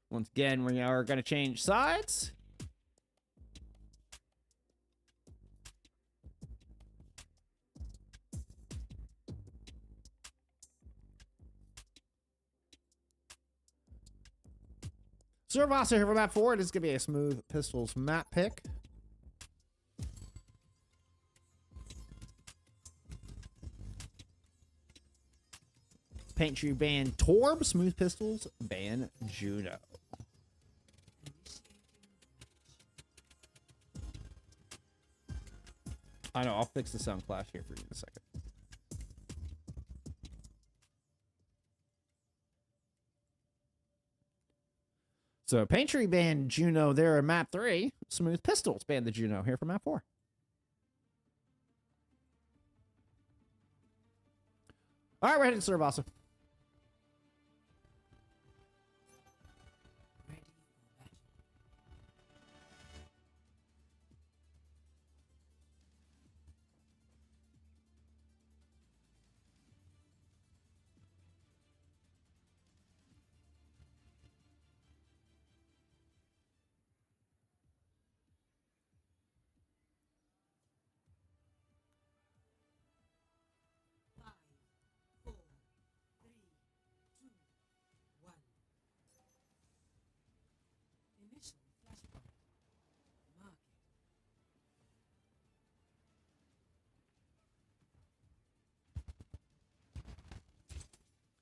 Once again, we are going to change sides. Suravasa here for map 4. This is going to be a Smooth Pistols map pick. Paint Tree ban Torb. Smooth Pistols ban Juno. I know, I'll fix the sound clash here for you in a second. So, Paint Tree banned Juno there in map 3. Smooth Pistols banned the Juno here for map 4. All right, we're heading to Suravasa.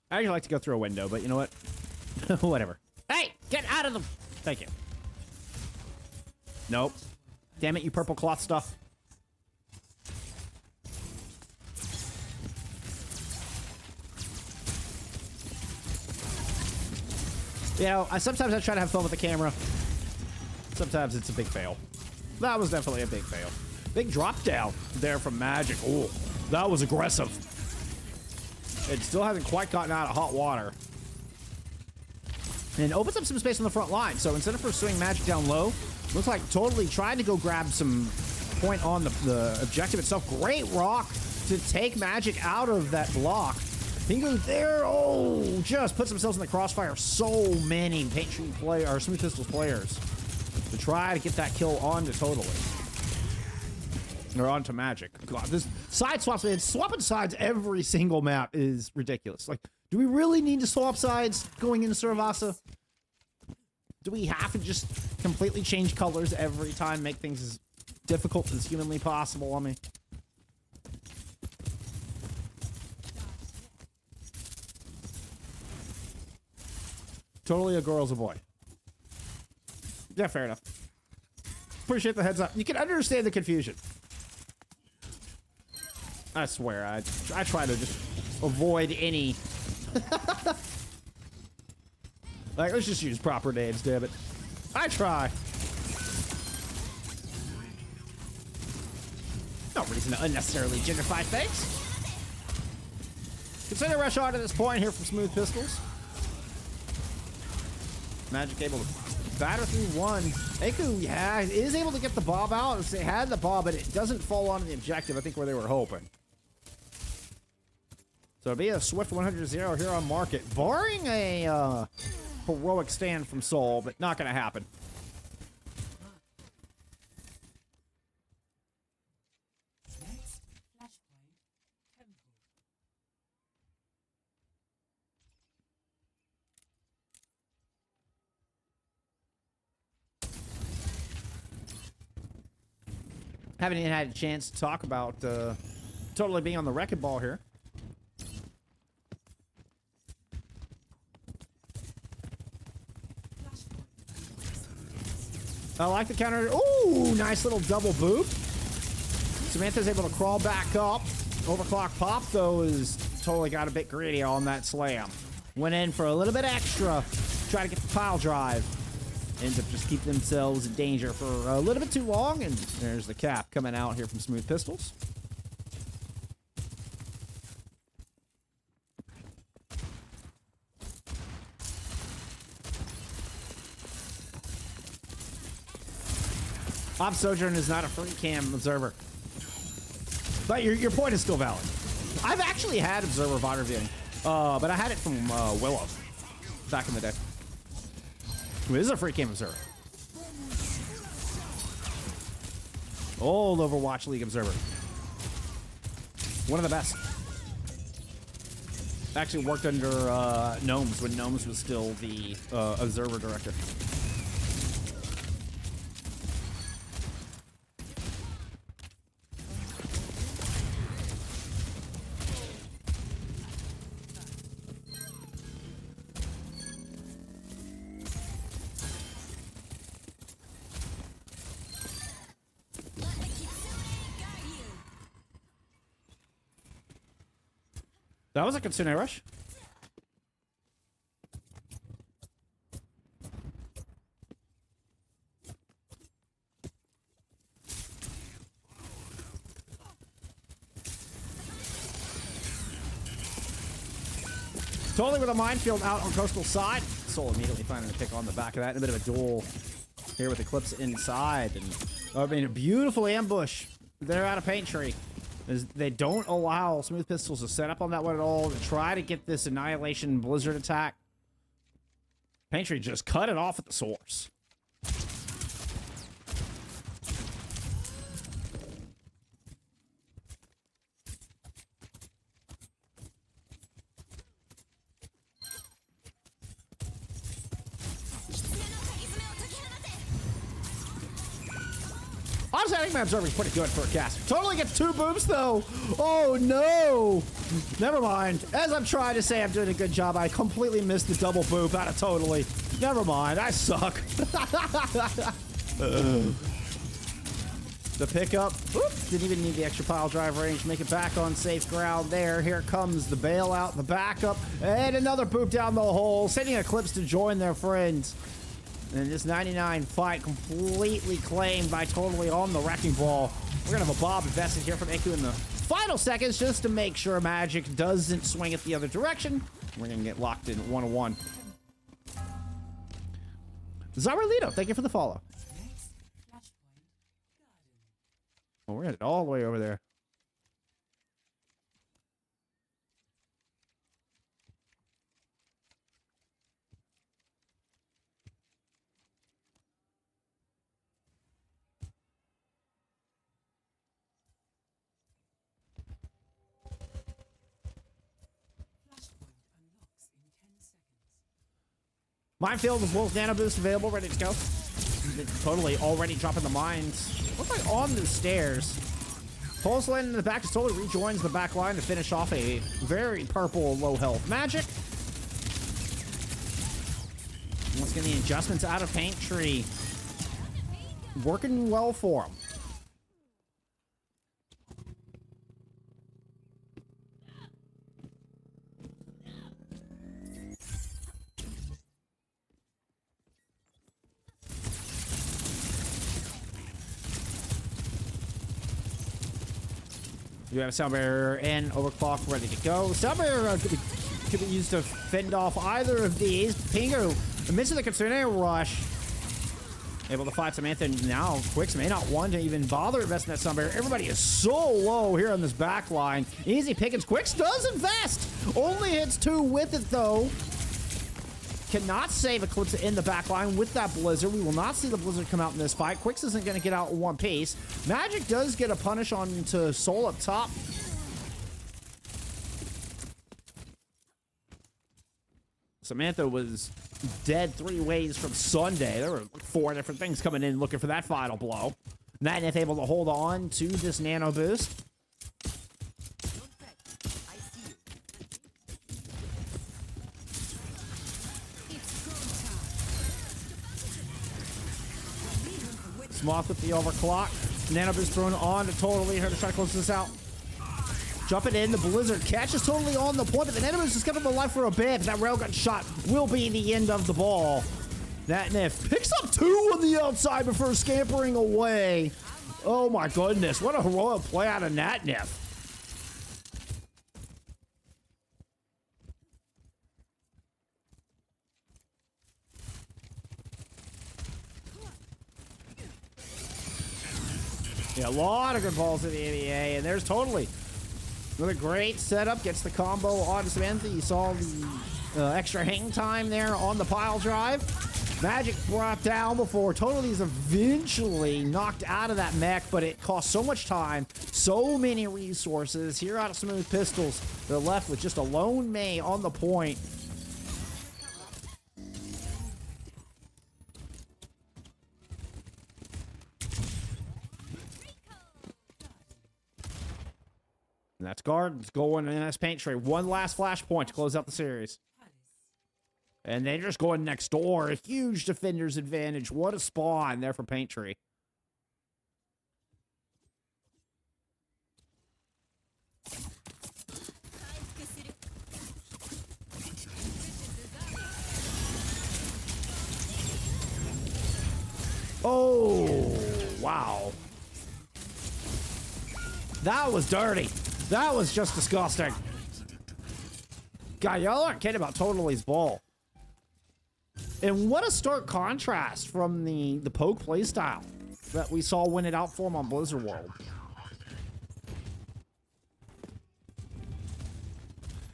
I usually like to go through a window, but you know what? Whatever. Hey, get out of the... Thank you. Nope. Damn it, you purple cloth stuff. You know, sometimes I try to have fun with the camera. Sometimes it's a big fail. That was definitely a big fail. Big drop down there from Magic. Oh, that was aggressive. It still hasn't quite gotten out of hot water. And opens up some space on the front line. So instead of pursuing Magic down low, Looks like totally trying to go grab some point on the objective itself. Great rock to take Magic out of that block. Pingu there, oh, just puts themselves in the crossfire. So many Paint Street players, or Smooth Pistols players, to try to get that kill onto Totally. Or onto Magic. God, this side swaps, man, swapping sides every single map is ridiculous. Like, do we really need to swap sides going into Suravasa? Do we have to just completely change colors every time, make things as difficult as humanly possible? I mean, totally a girl's a boy. Yeah, fair enough. Appreciate the heads up. You can understand the confusion. I swear, I try to just avoid any. Like, let's just use proper names, damn it. I try. No reason to unnecessarily genderfy things. Consider rush on to this point here from Smooth Pistols. Magic able to batter through one. Aku, yeah, is able to get the bob out. They had the bob, but it doesn't fall onto the objective, I think, where they were hoping. So it'll be a swift 100-0 here on market, barring a heroic stand from Soul, but not going to happen. Haven't even had a chance to talk about totally being on the wrecking ball here. I like the counter. Ooh, nice little double boop. Samantha's able to crawl back up. Overclock pop, though, is totally got a bit greedy on that slam. Went in for a little bit extra. Try to get the pile drive. Ends up just keeping themselves in danger for a little bit too long. And there's the cap coming out here from Smooth Pistols. Ob Sojourn is not a free cam observer. But your point is still valid. I've actually had observer VOD reviewing, but I had it from Willow back in the day. This is a free cam observer. Old Overwatch League observer. One of the best. Actually worked under Gnomes when Gnomes was still the observer director. That was a Kitsune rush. Totally with a minefield out on coastal side. Soul immediately finding a pick on the back of that. And a bit of a duel here with Eclipse inside. And I mean, a beautiful ambush. They're out of Paint Tree. They don't allow Smooth Pistols to set up on that one at all, to try to get this Annihilation Blizzard attack. Paint Tree just cut it off at the source. Honestly, I think my observer is pretty good for a caster. Totally gets 2 booms, though. Oh, no. Never mind. As I'm trying to say I'm doing a good job, I completely missed the double boop out of Totally. Never mind. I suck. The pickup. Oops. Didn't even need the extra pile drive range. Make it back on safe ground there. Here comes the bailout, the backup, and another boop down the hole, sending Eclipse to join their friends. And this 99 fight completely claimed by Totally on the wrecking ball. We're going to have a Bob invested here from Aku in the final seconds just to make sure Magic doesn't swing it the other direction. We're going to get locked in 1-1. Zarelito, thank you for the follow. Oh, we're headed all the way over there. Minefield with Wolf Nano Boost available, ready to go. Totally already dropping the mines. Looks like on the stairs. Pulse landing in the back just totally rejoins the back line to finish off a very purple low health Magic. Once again, the adjustments out of Paint Tree. Working well for him. You have Sound Barrier and Overclock ready to go. Sound Barrier could be used to fend off either of these. Pingu, amidst the Kitsune Rush, able to fight Samantha. Now, Quicks may not want to even bother investing that Sound Barrier. Everybody is so low here on this back line. Easy pickings. Quicks does invest. Only hits 2 with it, though. Cannot save Eclipse in the back line with that Blizzard. We will not see the Blizzard come out in this fight. Quicks isn't going to get out in one piece. Magic does get a punish onto Soul up top. Samantha was dead 3 ways from Sunday. There were 4 different things coming in looking for that final blow. Natneth able to hold on to this Nano Boost. Smoth with the overclock. Nano Boost thrown on to totally here to try to close this out. Jumping in, the Blizzard catches totally on the point, but the Nano Boost is kept him alive for a bit. That railgun shot will be the end of the ball. Natneth picks up 2 on the outside before scampering away. Oh my goodness, what a heroic play out of Natneth. Yeah, a lot of good balls in the EMEA, and there's totally another great setup. Gets the combo on Samantha. You saw the extra hang time there on the pile drive. Magic brought down before Totally is eventually knocked out of that mech, but it cost so much time, so many resources. Here out of Smooth Pistols, they're left with just a lone May on the point. And that's Gardens going in as Paint Tree. One last flashpoint to close out the series. And they're just going next door. A huge defender's advantage. What a spawn there for Paint Tree. Oh, wow. That was dirty. That was just disgusting. God, y'all aren't kidding about Totaly's ball. And what a stark contrast from the poke playstyle that we saw win it out for him on Blizzard World.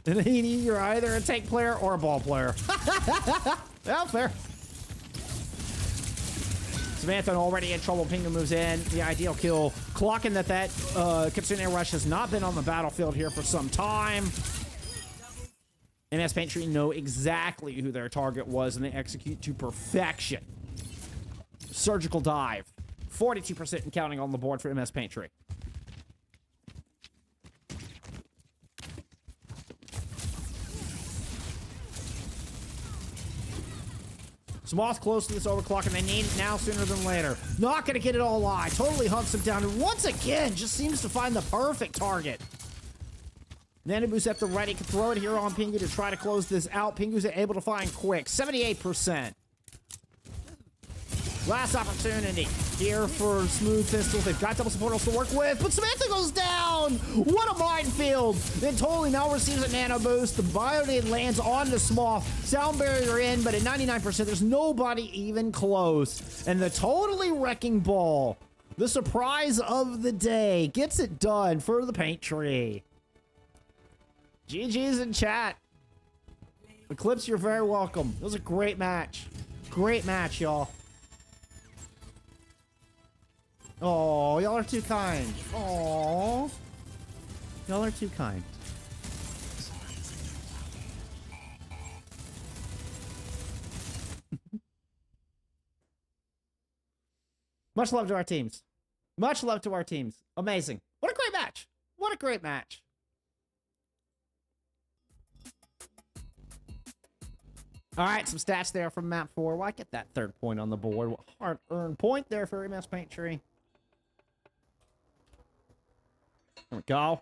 And you're either a tank player or a ball player. Yeah, fair. Samantha already in trouble. Pingu moves in. The ideal kill. Clocking that Kitsune Rush has not been on the battlefield here for some time. MS Paint Tree know exactly who their target was, and they execute to perfection. Surgical dive. 42% and counting on the board for MS Paint Tree. Smoth close to this overclock, and they need it now sooner than later. Not going to get it all alive. Totally hunts him down, and once again, just seems to find the perfect target. Nanoboost at the ready, can throw it here on Pingu to try to close this out. Pingu's able to find quick, 78%. Last opportunity here for Smooth Pistols. They've got double supportals to work with, but Samantha goes down. What a minefield. Then Totally now receives a Nano Boost. The Bionade lands on the Smoth. Sound barrier in, but at 99%, there's nobody even close. And the Totally Wrecking Ball The surprise of the day gets it done for the paint tree. GG's in chat. Eclipse, you're very welcome. It was a great match. Great match, y'all. Oh, y'all are too kind. Oh, y'all are too kind. Much love to our teams. Much love to our teams. Amazing. What a great match. What a great match. All right, some stats there from map 4. Why get that 3rd point on the board? Hard-earned point there for EMEA's paint tree. There we go.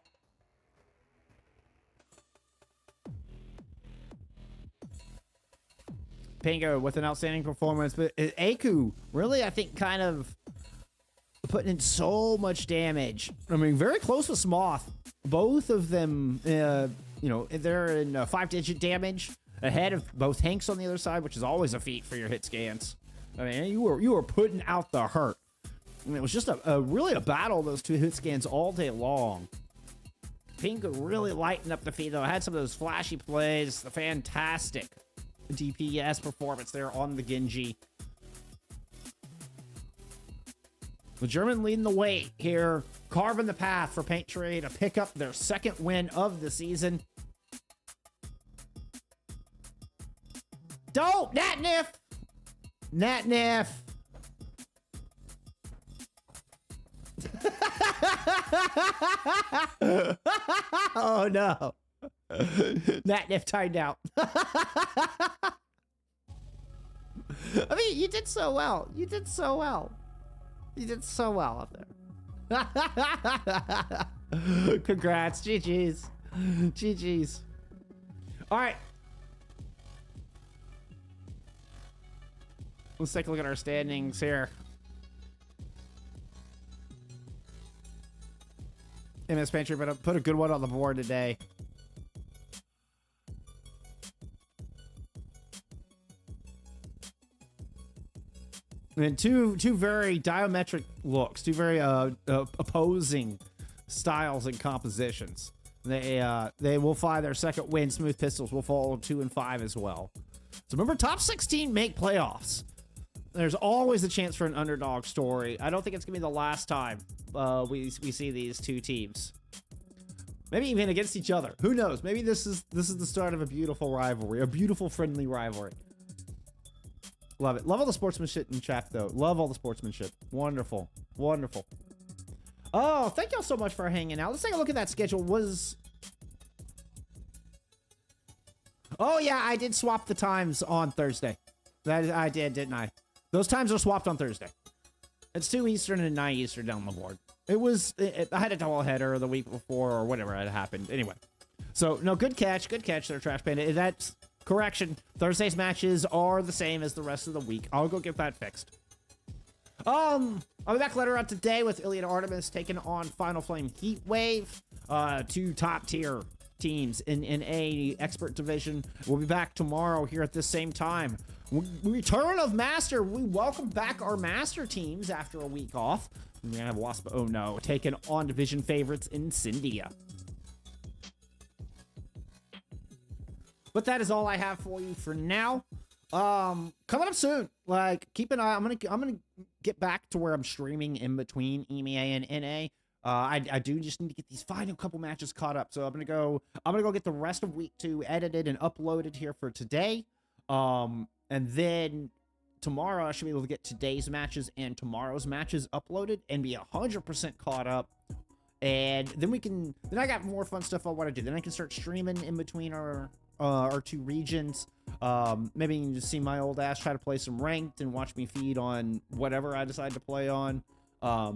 Pingo with an outstanding performance, but Aku really, I think, kind of putting in so much damage. I mean, very close with Smoth. Both of them, you know, they're in 5-digit damage, ahead of both Hanks on the other side, which is always a feat for your hit scans. I mean, you were putting out the hurt. I mean, it was just really a battle, those 2 hit scans all day long. Pingo really lightened up the feed, though. I had some of those flashy plays, the fantastic DPS performance there on the Genji. The German leading the way here, carving the path for Paint Tree to pick up their 2nd win of the season. Dope! Natnif! Natnif! Oh no. Natnif timed out. I mean, you did so well. You did so well. You did so well up there. Congrats. GG's. GG's. All right. Let's take a look at our standings here. MS Pantry put a good one on the board today. And two very diametric looks, two very opposing styles and compositions. They will find their 2nd win. Smooth Pistols will fall 2 and 5 as well. So remember, top 16 make playoffs. There's always a chance for an underdog story. I don't think it's gonna be the last time we see these 2 teams. Maybe even against each other. Who knows? Maybe this is the start of a beautiful rivalry, a beautiful friendly rivalry. Love it. Love all the sportsmanship in chat, though. Love all the sportsmanship. Wonderful. Wonderful. Oh, thank y'all so much for hanging out. Let's take a look at that schedule. Oh, yeah, I did swap the times on Thursday. I did, didn't I? Those times are swapped on Thursday. It's 2 Eastern and 9 Eastern down the board. I had a double header the week before or whatever had happened. Anyway. So, no, good catch there, Trash Panda. That's correction. Thursday's matches are the same as the rest of the week. I'll go get that fixed. I'll be back later on today with Iliad Artemis taking on Final Flame Heatwave. 2 top tier teams in a expert division. We'll be back tomorrow here at the same time. Return of Master. We welcome back our Master teams after a week off. We're gonna have Wasp, oh no, taking on division favorites Incendia. But that is all I have for you for now. Coming up soon. Like, keep an eye. I'm gonna get back to where I'm streaming in between EMEA and NA. I do just need to get these final couple matches caught up. So I'm gonna go get the rest of week 2 edited and uploaded here for today. And then tomorrow I should be able to get today's matches and tomorrow's matches uploaded and be 100% caught up. And then then I got more fun stuff I want to do. Then I can start streaming in between our 2 regions. Maybe you can just see my old ass try to play some ranked and watch me feed on whatever I decide to play on. I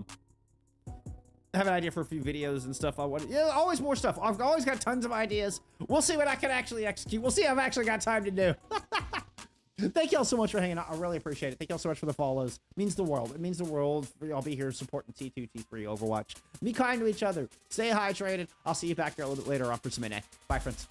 have an idea for a few videos and stuff. Always more stuff. I've always got tons of ideas. We'll see what I can actually execute. We'll see if I've actually got time to do. Thank y'all so much for hanging out. I really appreciate it. Thank y'all so much for the follows. It means the world. It means the world for y'all be here supporting T2, T3 Overwatch. Be kind to each other. Stay hydrated. I'll see you back here a little bit later on for some NA. Bye, friends.